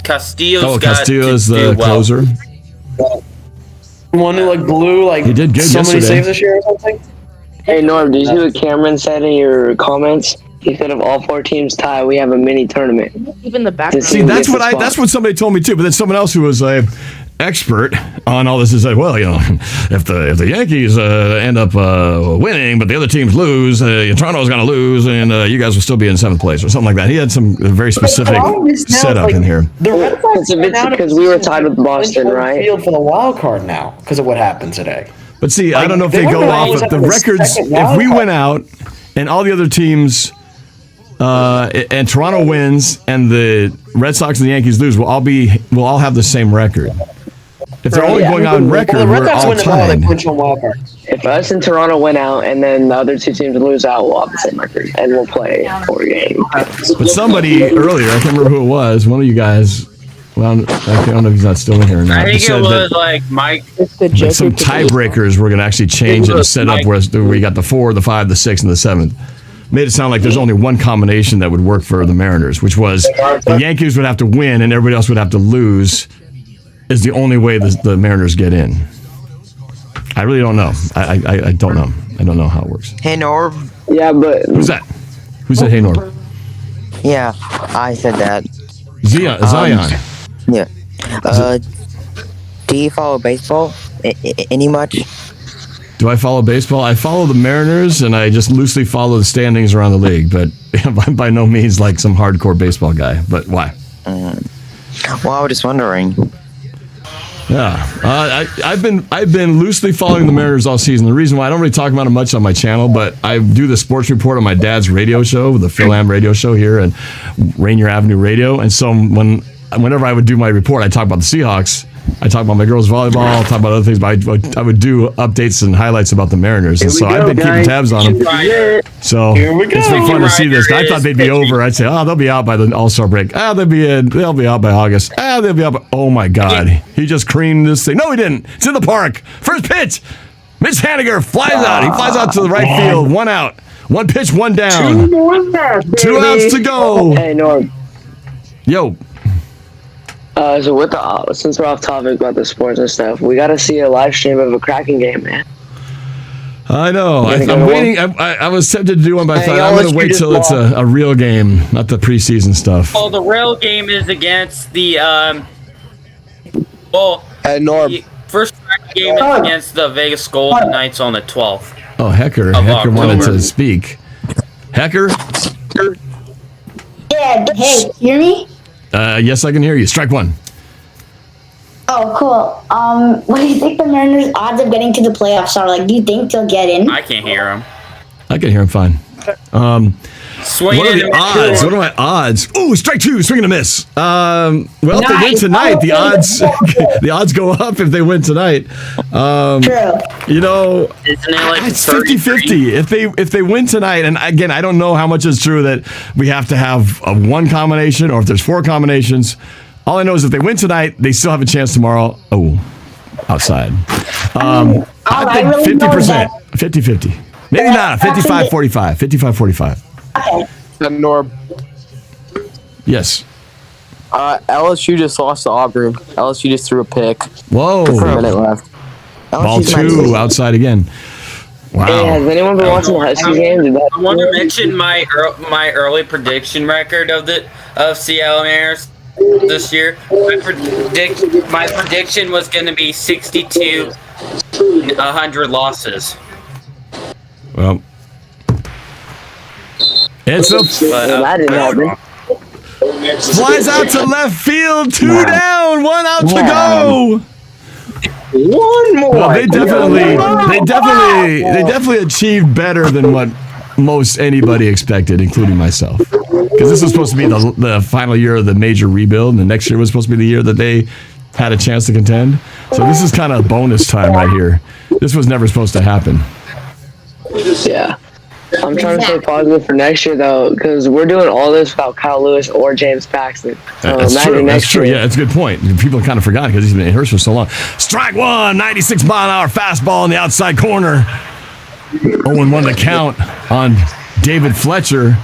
Castillo's got Castillo's to the do well. closer. One who blew He did good so many yesterday. saves this year or something. Hey, Norb, did you see what Cameron said in your comments? He said if all 4 teams tie, we have a mini tournament. Even the background. See, that's what somebody told me too. But then someone else who was an expert on all this is like, well, if the Yankees end up winning, but the other teams lose, Toronto's going to lose, and you guys will still be in 7th place or something like that. He had some very specific setup in here. The Red Sox because we were tied with Boston, right? Field for the wild card now because of what happened today. But see, I don't know if they go off of the records. If we went out and all the other teams. And Toronto wins, and the Red Sox and the Yankees lose. We'll all have the same record. If they're only going on record, we're all tied. If us and Toronto win out, and then the other 2 teams lose out, we'll have the same record, and we'll play 4 games. But somebody earlier, I can't remember who it was. One of you guys. Well, I don't know if he's not still in here or not. I think said it was that, like Mike. like some tiebreakers were going to actually change it and set up where we got the 4, the 5, the 6, and the 7th. Made it sound like there's only one combination that would work for the Mariners, which was the Yankees would have to win and everybody else would have to lose. Is the only way the Mariners get in. I really don't know. I don't know. I don't know how it works. Hey, Norb. Yeah, but Who's that? Who said hey, Norb? Yeah, I said that. Zion. Yeah. Do you follow baseball? Any much? Do I follow baseball? I follow the Mariners, and I just loosely follow the standings around the league. But I'm by no means like some hardcore baseball guy. But why? Well, I was just wondering. Yeah, I've been loosely following the Mariners all season. The reason why I don't really talk about it much on my channel, but I do the sports report on my dad's radio show, the Phil Am radio show here and Rainier Avenue Radio. And so whenever I would do my report, I talk about the Seahawks. I talk about my girls' volleyball, talk about other things, but I would do updates and highlights about the Mariners. And so I've been keeping tabs on them. So it's been fun to see this. I thought they'd be over. I'd say, they'll be out by the All-Star break. They'll be out by August. They'll be out by... Oh, my God. He just creamed this thing. No, he didn't. It's in the park. First pitch. Mitch Haniger flies out. He flies out to the right field. 1 out. 1 pitch, 1 down. 2 outs to go. Hey, Norb. Yo. So since we're off topic about the sports and stuff, we got to see a live stream of a Kraken game, man. I know. I'm waiting. I was tempted to do one, but I thought I'm going to wait till it's a real game, not the preseason stuff. Well, the real game is against the Norb. the first game is against the Vegas Golden Knights on the 12th. Oh, Hecker wanted to speak. Hecker? Yeah, hey, hear me? Yes, I can hear you. Strike one. Oh, cool. What do you think the Mariners' odds of getting to the playoffs are? Like, do you think they'll get in? I can't hear him. I can hear him fine. Swing what are the odds? What are my odds? Ooh, strike two, swing and a miss. Well, if they win tonight, the odds go up if they win tonight. True. You know, Isn't it like it's 50-50. If they win tonight, and again, I don't know how much is true that we have to have a one combination or if there's four combinations. All I know is if they win tonight, they still have a chance tomorrow. Oh, outside. I think 50%. 50-50. Maybe not. 55-45. 55-45. Okay. Norb. Yes. LSU just lost to Auburn. LSU just threw a pick. Whoa. With a minute left. Ball two, outside again. Wow. Hey, has anyone been watching the Husky game? I want to mention my early prediction record of Seattle Mariners this year. My prediction was going to be 62, 100 losses. Well, it's a flies out to left field, two down, one out to go. One more. Well, they definitely achieved better than what most anybody expected, including myself. Because this was supposed to be the final year of the major rebuild, and the next year was supposed to be the year that they had a chance to contend. So this is kind of bonus time right here. This was never supposed to happen. Yeah. I'm trying to stay positive for next year, though, because we're doing all this without Kyle Lewis or James Paxton. So That's true. Yeah, that's a good point. People kind of forgot because he's been hurt for so long. Strike one, 96-mile-an-hour fastball in the outside corner. 0-1 the count on David Fletcher.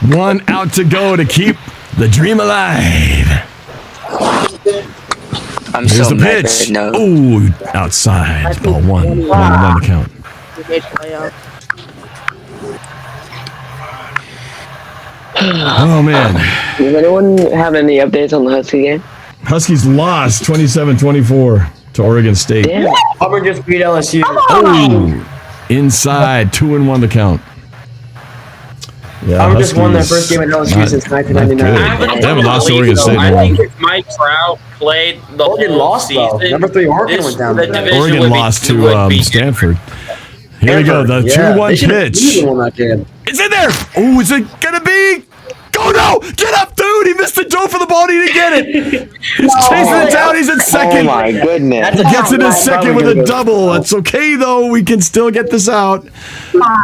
One out to go to keep the dream alive. Here's the pitch. Ooh, outside. Ball one. 1-1 the count. Oh, man. Does anyone have any updates on the Husky game? Huskies lost 27-24 to Oregon State. Damn. Auburn just beat LSU. Oh, inside. 2-1 the count. Yeah, Auburn just won their first game at LSU since 1999. They haven't lost to Oregon State. I think if Mike Trout played the whole season, Number 3 Oregon went down. Oregon lost to Stanford. Here we go. The 2-1 pitch. It's in there. Oh, is it going to be? Go, no! Get up, dude! He missed the dough for the ball. He didn't get it. He's chasing it down. He's in second. Oh, my goodness. He gets it in second with a double. That's okay, though. We can still get this out.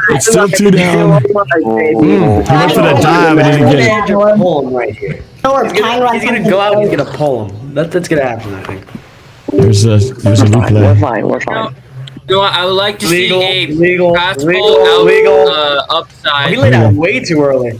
It's still 2 down. He went for the dive and he didn't get it. Pull him right here. He's gonna go out and he's gonna pull him. That's gonna happen, I think. There's a replay. We're fine. No, I would like to see a upside. He laid out way too early.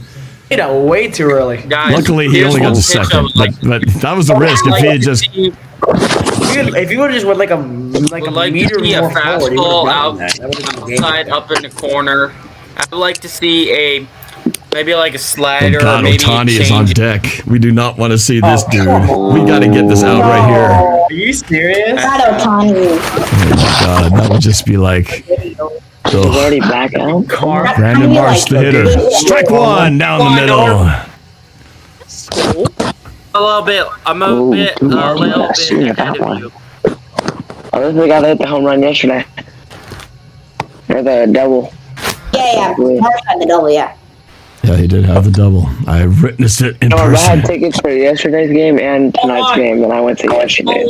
Guys, luckily, he only got to second, but that was the risk. If he had just, if he would have just went like a meter more forward, he would have that. Outside up in the corner. I would like to see maybe like a slider. God, or maybe Ohtani is on deck. We do not want to see this dude. We got to get this out right here. Are you serious? Not Ohtani. Oh my God, that would just be like. He's already back out. Brandon Marsh, the hitter. Strike one down the middle. I'm a little bit ahead of you. Oh, this is the guy that hit the home run yesterday. Or the double. Yeah. Marsh had the double, yeah. Yeah, he did have the double. I witnessed it in person. I had tickets for yesterday's game and tonight's game, and I went to yesterday's.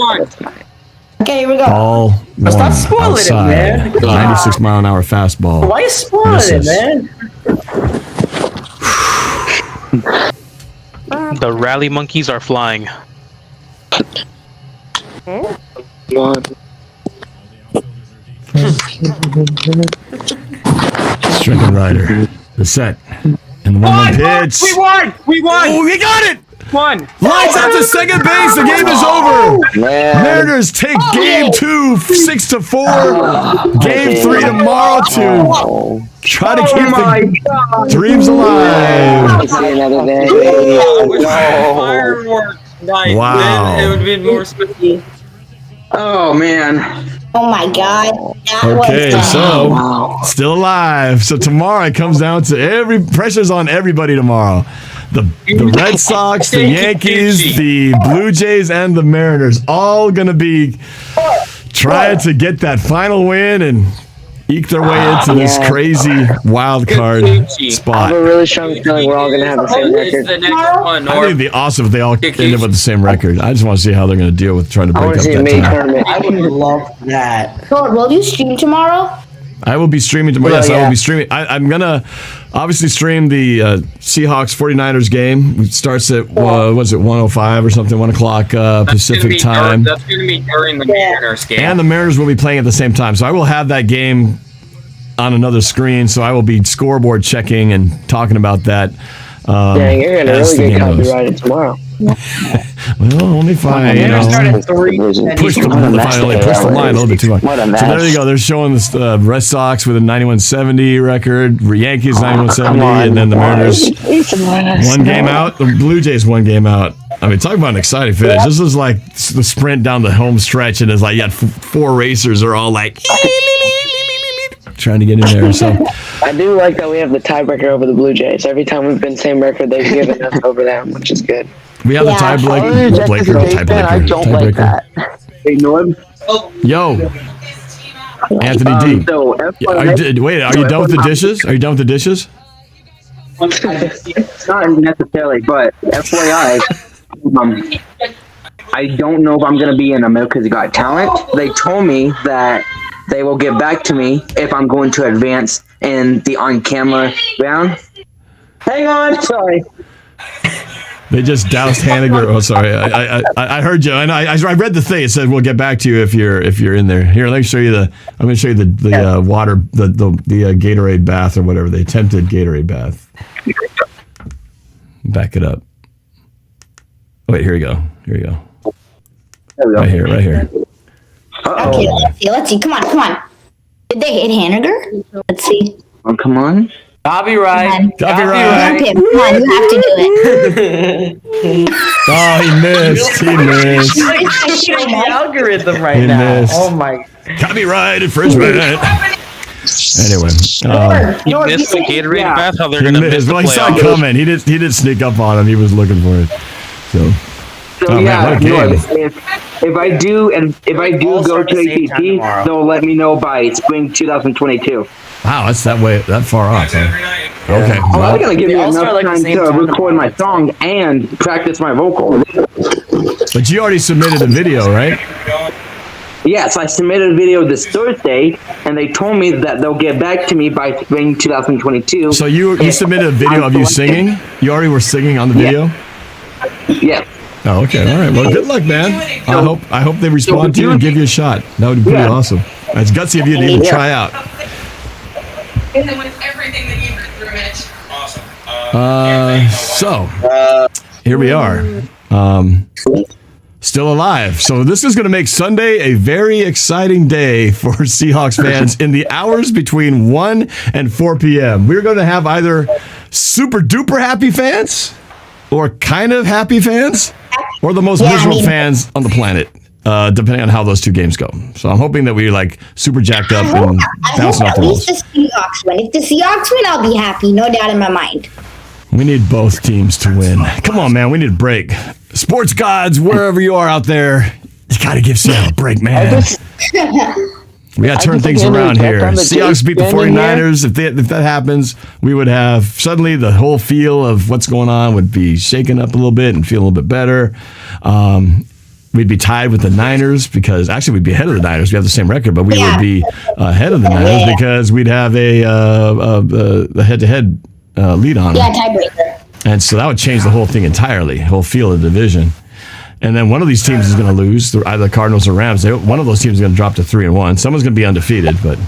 Okay, here we go. Ball one Stop spoiling it, outside. man. 96-mile-an-hour fastball. Why are you spoiling it, man? The rally monkeys are flying. Stricken rider. The set. And the 1-1 pitch. We won! Oh, we got it! one. Lights out to second base. The game is over. Man. Mariners take game 2, 6-4. Game 3 tomorrow to try to keep the dreams alive. Another day. Fireworks night. Wow. Then it would have been more spooky. Oh man. Oh my god. That Okay, was so still alive. So tomorrow it comes down to pressure's on everybody tomorrow. The Red Sox, the Yankees, the Blue Jays, and the Mariners all gonna be trying to get that final win and eke their way into this crazy wild card I spot. have a really strong feeling we're all going to have the same record. The next one, I think it'd be awesome if they all end up with the same record. I just want to see how they're going to deal with trying to I break want up to see a that mini tie. tournament. I would love that. Lord, will you stream tomorrow? I will be streaming tomorrow. Well, Yes, I yeah. will be streaming. I'm going to obviously stream the Seahawks 49ers game. It starts at, what's it, 1:05 or something, 1 o'clock Pacific time. That's going to be during the Mariners game. And the Mariners will be playing at the same time. So I will have that game on another screen. So I will be scoreboard checking and talking about that. Dang, you're going to as really the get game goes. copyrighted tomorrow. Well, only if I, you know, Start at 3. push the line a little bit too much. What a So mess. there you go. They're showing the Red Sox with a 91-70 record, Yankees 91-70, and then the Mariners one game out. The Blue Jays 1 game out. I mean, talk about an exciting finish. This is like the sprint down the home stretch, and it's like you had 4 racers are all like trying to get in there. So I do like that we have the tiebreaker over the Blue Jays. Every time we've been same record, they've given us over them, which is good. we have the tiebreaker. I don't like that. Hey Norb. Yo, Anthony D. So Wait, are you done with the dishes? Are you done with the dishes? not necessarily, but FYI, I don't know if I'm gonna be in America's Got Talent. They told me that they will get back to me if I'm going to advance in the on-camera round. Hang on, sorry. They just doused Hanniger. Oh, sorry. I heard you, and I read the thing. It said we'll get back to you if you're in there. Here, let me show you I'm going to show you the water, the Gatorade bath or whatever, the attempted Gatorade bath. Back it up. Wait, here we go. Here we go. There we go. Right here. Okay, let's see. Come on. Did they hit Hanniger? Let's see. Oh, come on. Copyright. Copyright. Okay, come on, you have to do it. Oh, he missed. He missed. She's like shitting the algorithm right He now. missed. Oh my. Copyright infringement. Anyway, You missed the Gatorade bath. How they're he gonna miss missed. the Well, he saw it playoffs. coming. He didn't sneak up on him. He was looking for it. So. So Oh, man, yeah, what a game. Norb, if I do all go start to at the same time ACT, tomorrow. they'll let me know by spring 2022. Wow, that's that far off. Huh? Okay. I'm well, gonna give They me all enough start like the time same to time record my song and practice my vocal. but you already submitted a video, right? Yes, I submitted a video this Thursday, and they told me that they'll get back to me by spring 2022. So you submitted a video of you singing? You already were singing on the video? Yes. Oh, okay. All right. Well, good luck, man. I hope they respond to you and give you a shot. That would be pretty awesome. It's gutsy of you to even try out. And then with everything that you've been through it. Awesome. So here we are. Still alive. So this is going to make Sunday a very exciting day for Seahawks fans in the hours between 1 and 4 p.m. We're going to have either super duper happy fans or kind of happy fans or the most miserable fans on the planet, depending on how those two games go. So I'm hoping that we like super jacked up and bouncing off At the least walls. the Seahawks win. If the Seahawks win, I'll be happy. No doubt in my mind. We need both teams to win. Come on, man. We need a break. Sports gods, wherever you are out there, you got to give Seattle a break, man. We got to turn things around here. Seahawks beat the 49ers. If that happens, we would have suddenly the whole feel of what's going on would be shaken up a little bit and feel a little bit better. We'd be tied with the Niners because actually we'd be ahead of the Niners. We have the same record, but we would be ahead of the Niners because we'd have a head-to-head lead on them. Yeah, tiebreaker. And so that would change the whole thing entirely, whole feel of the division. And then one of these teams is going to lose, either the Cardinals or Rams. One of those teams is going to drop to 3-1. Someone's going to be undefeated, but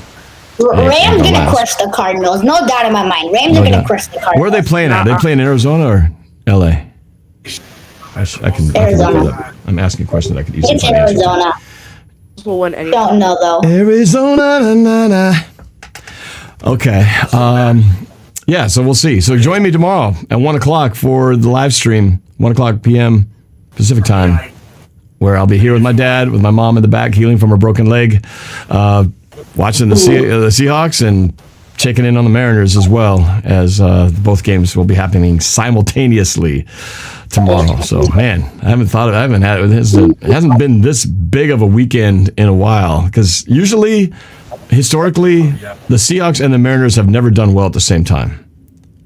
Rams gonna crush the Cardinals, no doubt in my mind. Rams are gonna crush the Cardinals. where are they playing at? Are they playing in Arizona or LA? I can look Arizona. it up. I'm asking a question that I could easily It's find answers to. Arizona. Will win anyway. Don't know though. Arizona, na, na, na. Okay. Yeah, so we'll see. So join me tomorrow at 1 o'clock for the live stream, 1 o'clock p.m. Pacific time, where I'll be here with my dad, with my mom in the back, healing from her broken leg, watching the Seahawks and checking in on the Mariners as well, as both games will be happening simultaneously tomorrow. So, man, it hasn't been this big of a weekend in a while, because usually, historically, the Seahawks and the Mariners have never done well at the same time.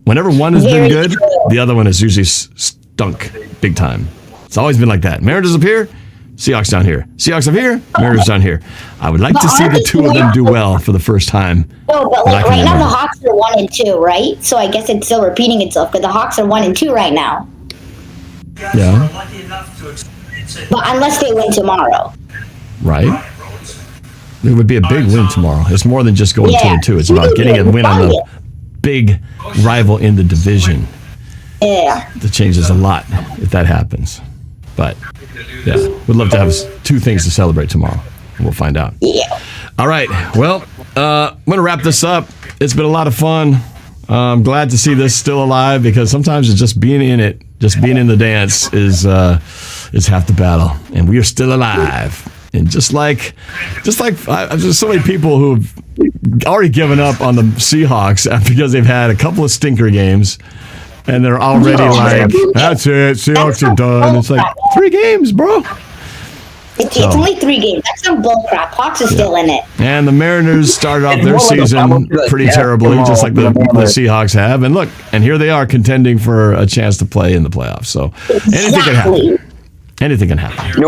Whenever one has been good, the other one has usually stunk big time. It's always been like that. Mariners up here, Seahawks down here. Seahawks up here, Mariners down here. I would like to see the two of them do well for the first time. No, but like right now the Hawks are 1 and 2, right? So I guess it's still repeating itself, but the Hawks are 1 and 2 right now. Yeah. But unless they win tomorrow. Right. It would be a big win tomorrow. It's more than just going 2-2. It's about getting a win on the big rival in the division. Yeah. That changes a lot if that happens. But yeah, we'd love to have two things to celebrate tomorrow. We'll find out. Yeah. All right. Well, I'm going to wrap this up. It's been a lot of fun. I'm glad to see this still alive, because sometimes it's just being in it, just being in the dance is half the battle. And we are still alive. And just like there's so many people who've already given up on the Seahawks because they've had a couple of stinker games, and they're already like, that's it, Seahawks are done. It's like 3 games, bro. It's only 3 games. That's some bullcrap. Hawks are still in it. And the Mariners started off their season pretty terribly, just like the Seahawks have. And look, and here they are contending for a chance to play in the playoffs. So anything can happen. Anything can happen.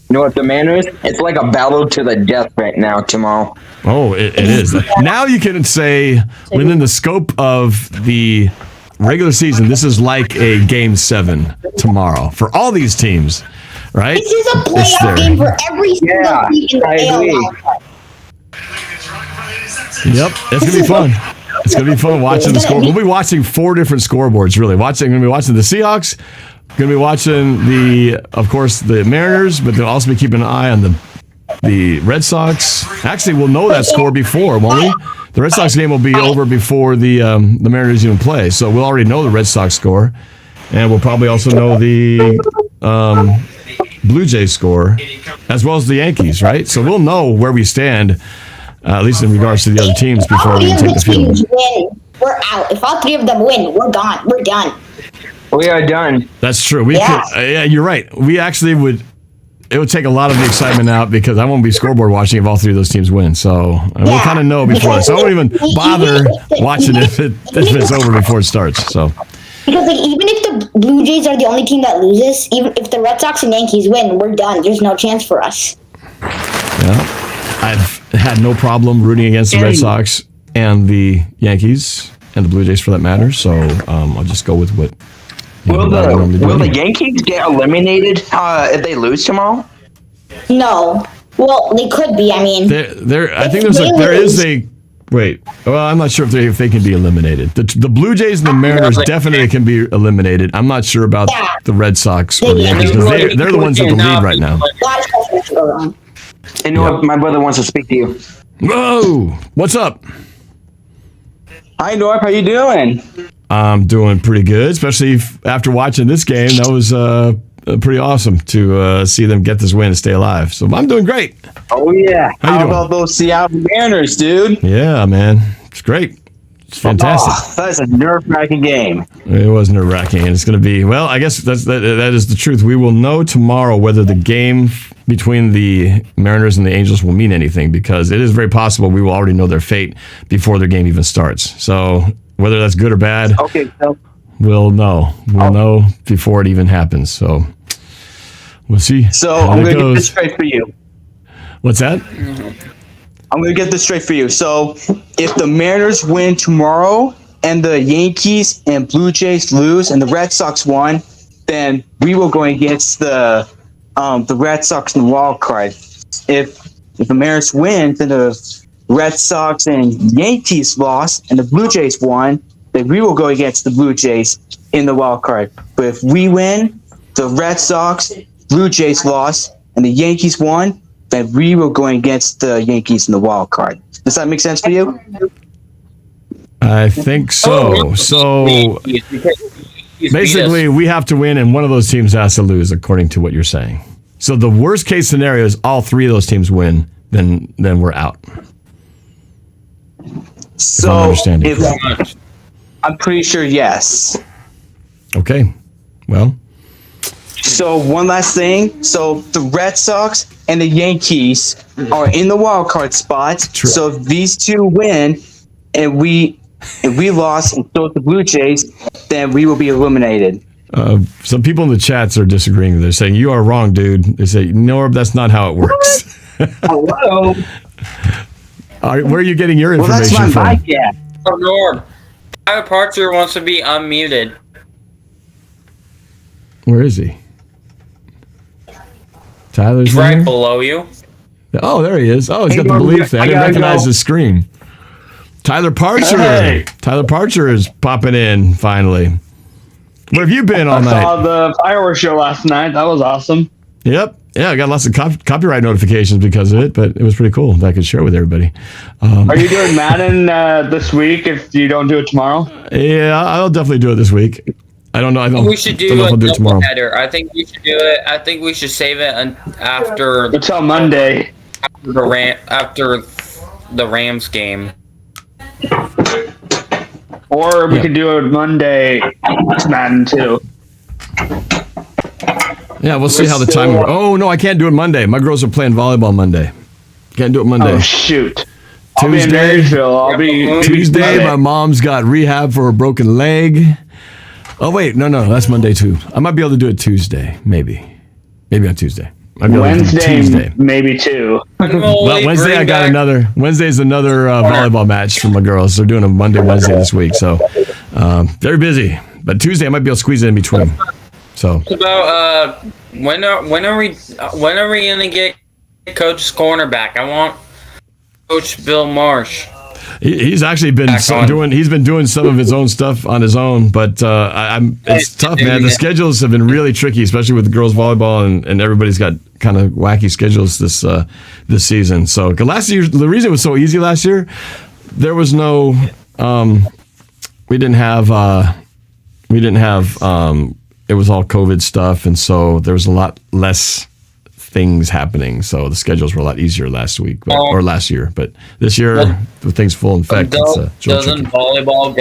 You know what the Mariners? It's like a battle to the death right now tomorrow. Oh, it is. Now you can say, within the scope of the regular season, this is like a Game 7 tomorrow for all these teams, right? This is a playoff game for every single team in the AL. Yep, it's gonna be fun. It's gonna be fun watching the score. We'll be watching 4 different scoreboards. Really, we're gonna be watching the Seahawks. Going to be watching of course, the Mariners, but they'll also be keeping an eye on the Red Sox. Actually, we'll know that score before, won't we? The Red Sox game will be over before the Mariners even play, so we'll already know the Red Sox score, and we'll probably also know the Blue Jays score, as well as the Yankees, right? So we'll know where we stand, at least in regards to the other teams, before we take the field. We're out. If all 3 of them win, we're gone. We're done. We are done. That's true. Yeah, you're right. We actually would. It would take a lot of the excitement out, because I won't be scoreboard watching if all 3 of those teams win. So we'll kind of know before that. So I won't even bother watching if it's over before it starts. So because even if the Blue Jays are the only team that loses, even if the Red Sox and Yankees win, we're done. There's no chance for us. Yeah, I've had no problem rooting against the Red Sox and the Yankees and the Blue Jays, for that matter. So I'll just go with what. Will the Yankees get eliminated if they lose tomorrow? No. Well, they could be. I mean, I think there is a. Wait. Well, I'm not sure if they can be eliminated. The Blue Jays and the Mariners definitely can be eliminated. I'm not sure about the Red Sox or the Yankees, because they're the ones in the lead right now. And my brother wants to speak to you. Whoa! What's up? Hi, Norb. How you doing? I'm doing pretty good, especially after watching this game. That was pretty awesome to see them get this win and stay alive. So I'm doing great. Oh, yeah. How about those Seattle Mariners, dude? Yeah, man. It's great. It's fantastic. Oh, that's a nerve-wracking game. It was nerve-wracking, and it's going to be, well, I guess that is the truth. We will know tomorrow whether the game between the Mariners and the Angels will mean anything, because it is very possible we will already know their fate before their game even starts. So whether that's good or bad, we'll know. We'll know before it even happens. So we'll see. So I'm going to get this straight for you. What's that? I'm going to get this straight for you. So if the Mariners win tomorrow and the Yankees and Blue Jays lose and the Red Sox won, then we will go against the Red Sox in the wild card. If the Mariners win, then the Red Sox and Yankees lost and the Blue Jays won, then we will go against the Blue Jays in the wild card. But if we win, the Red Sox, Blue Jays lost, and the Yankees won, then we were going against the Yankees in the wild card. Does that make sense for you? I think so. So basically, we have to win, and one of those teams has to lose, according to what you're saying. So the worst case scenario is all three of those teams win, then we're out. So I'm pretty sure yes. Okay. Well. So one last thing. So the Red Sox and the Yankees are in the wild card spots. So if these two win and we lost and so the Blue Jays, then we will be eliminated. Some people in the chats are disagreeing. They're saying, you are wrong, dude. They say, Norb, that's not how it works. Hello. Where are you getting your information that's my from? mic at. Oh, Norb. Tyler Parcher wants to be unmuted. Where is he? Tyler's He's right there? below you. Oh, there he is. Oh, he's got the Norb, belief thing. I didn't recognize his screen. Tyler Parcher. Hey. Tyler Parcher is popping in finally. Where have you been all night? I saw the fireworks show last night. That was awesome. Yep. Yeah, I got lots of copyright notifications because of it, but it was pretty cool that I could share with everybody. Are you doing Madden this week if you don't do it tomorrow? Yeah, I'll definitely do it this week. I don't know. I don't. We should don't do know if a I'll do it tomorrow. doubleheader. I think we should do it. I think we should save it after. Until Monday. After the Rams game. Or we could do it Monday. Madden too. Yeah, we'll see how the time works. Oh no, I can't do it Monday. My girls are playing volleyball Monday. Can't do it Monday. Oh shoot! Tuesday. I'll be in Marysville. I'll be Tuesday. My mom's got rehab for a broken leg. Oh wait, no, that's Monday too. I might be able to do it Tuesday, maybe on Tuesday. Wednesday, maybe too. Well, Wednesday I got another. Wednesday's another volleyball match for my girls. They're doing a Wednesday this week, so they're busy. But Tuesday I might be able to squeeze it in between. So It's about when are we gonna get Coach's cornerback? I want Coach Bill Marsh. he's actually been doing some of his own stuff on his own, but it's tough, man. The schedules have been really tricky, especially with the girls volleyball, and everybody's got kind of wacky schedules this season. So last year, the reason it was so easy last year, there was no we didn't have it was all COVID stuff, and so there was a lot less things happening. So the schedules were a lot easier last year. But this year, with things full in effect, Doesn't volleyball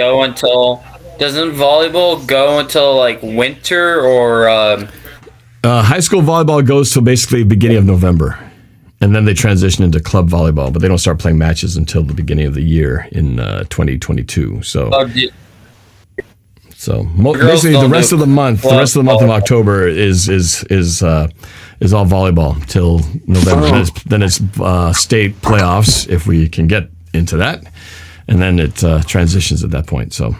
go until like winter or? High school volleyball goes till basically beginning of November, and then they transition into club volleyball. But they don't start playing matches until the beginning of the year in 2022. So. So basically, the rest of the month of October is all volleyball till November. Then it's state playoffs if we can get into that, and then it transitions at that point. So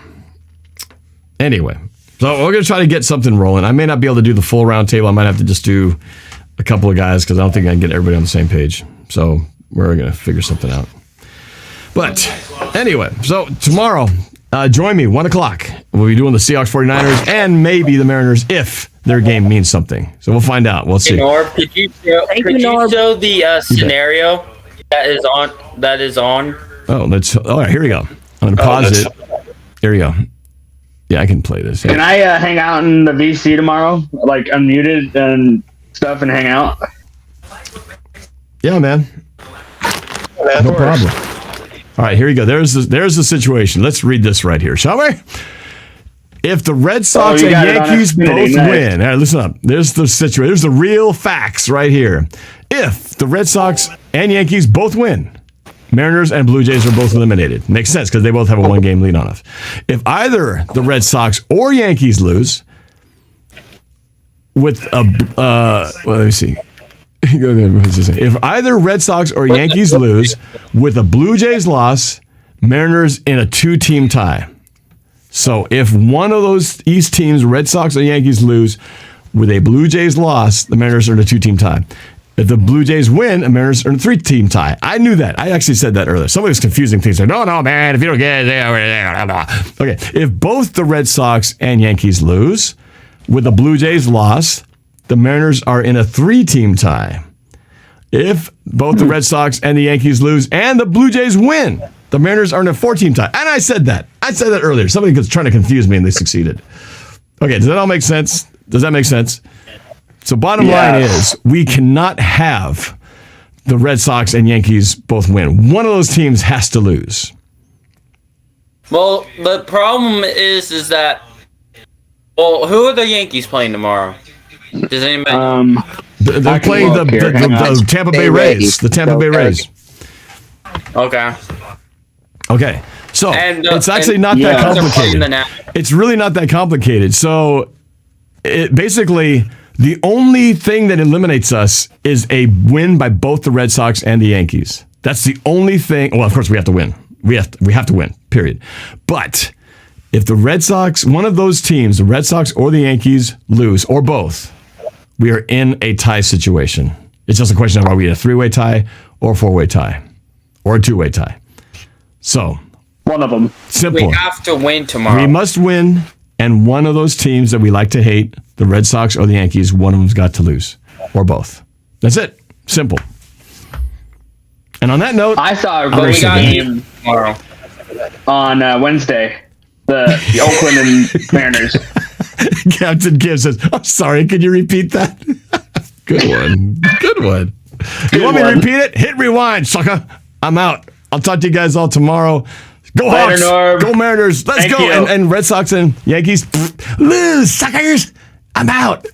anyway, so we're gonna try to get something rolling. I may not be able to do the full round table. I might have to just do a couple of guys because I don't think I can get everybody on the same page. So we're gonna figure something out. But anyway, so tomorrow. Join me, 1 o'clock. We'll be doing the Seahawks 49ers and maybe the Mariners if their game means something. So we'll find out. We'll see. Norb, could you show the scenario that is on? Oh, all right, here we go. I'm going to pause it. Here we go. Yeah, I can play this. Can I hang out in the VC tomorrow? Like unmuted and stuff and hang out? Yeah, man. No problem. All right, here we go. There's the situation. Let's read this right here, shall we? If the Red Sox and Yankees both win, all right, listen up. There's the situation. There's the real facts right here. If the Red Sox and Yankees both win, Mariners and Blue Jays are both eliminated. Makes sense because they both have a one-game lead on us. If either the Red Sox or Yankees lose, with a let me see. If either Red Sox or Yankees lose with a Blue Jays loss, Mariners in a 2-team tie. So if one of those East teams, Red Sox or Yankees, lose with a Blue Jays loss, the Mariners are in a 2-team tie. If the Blue Jays win, the Mariners are in a 3-team tie. I knew that. I actually said that earlier. Somebody was confusing things. Like, no, man, if you don't get it. Okay, if both the Red Sox and Yankees lose with a Blue Jays loss, the Mariners are in a 3-team tie. If both the Red Sox and the Yankees lose and the Blue Jays win, the Mariners are in a 4-team tie. And I said that. I said that earlier. Somebody was trying to confuse me and they succeeded. Okay, does that all make sense? Does that make sense? So bottom line is we cannot have the Red Sox and Yankees both win. One of those teams has to lose. Well, the problem is that, well, who are the Yankees playing tomorrow? Does anybody? They're playing the Tampa Bay Rays. The Tampa Bay Rays. Okay. Okay. So it's actually not that complicated. It's really not that complicated. So basically, the only thing that eliminates us is a win by both the Red Sox and the Yankees. That's the only thing. Well, of course, we have to win. We have to win, period. But if the Red Sox, one of those teams, the Red Sox or the Yankees, lose, or both, we are in a tie situation. It's just a question of are we in a 3-way tie or a 4-way tie or a 2-way tie. So one of them. Simple. We have to win tomorrow. We must win, and one of those teams that we like to hate, the Red Sox or the Yankees, one of them's got to lose, or both. That's it. Simple. And on that note, I saw a great game tomorrow on Wednesday. The Oakland and Mariners. Captain Kim says, "I'm sorry. Can you repeat that?" Good one. Good one. You want me to repeat it? Hit rewind, sucker. I'm out. I'll talk to you guys all tomorrow. Go Hawks. Go Mariners. Let's go. And Red Sox and Yankees. Lose, suckers. I'm out.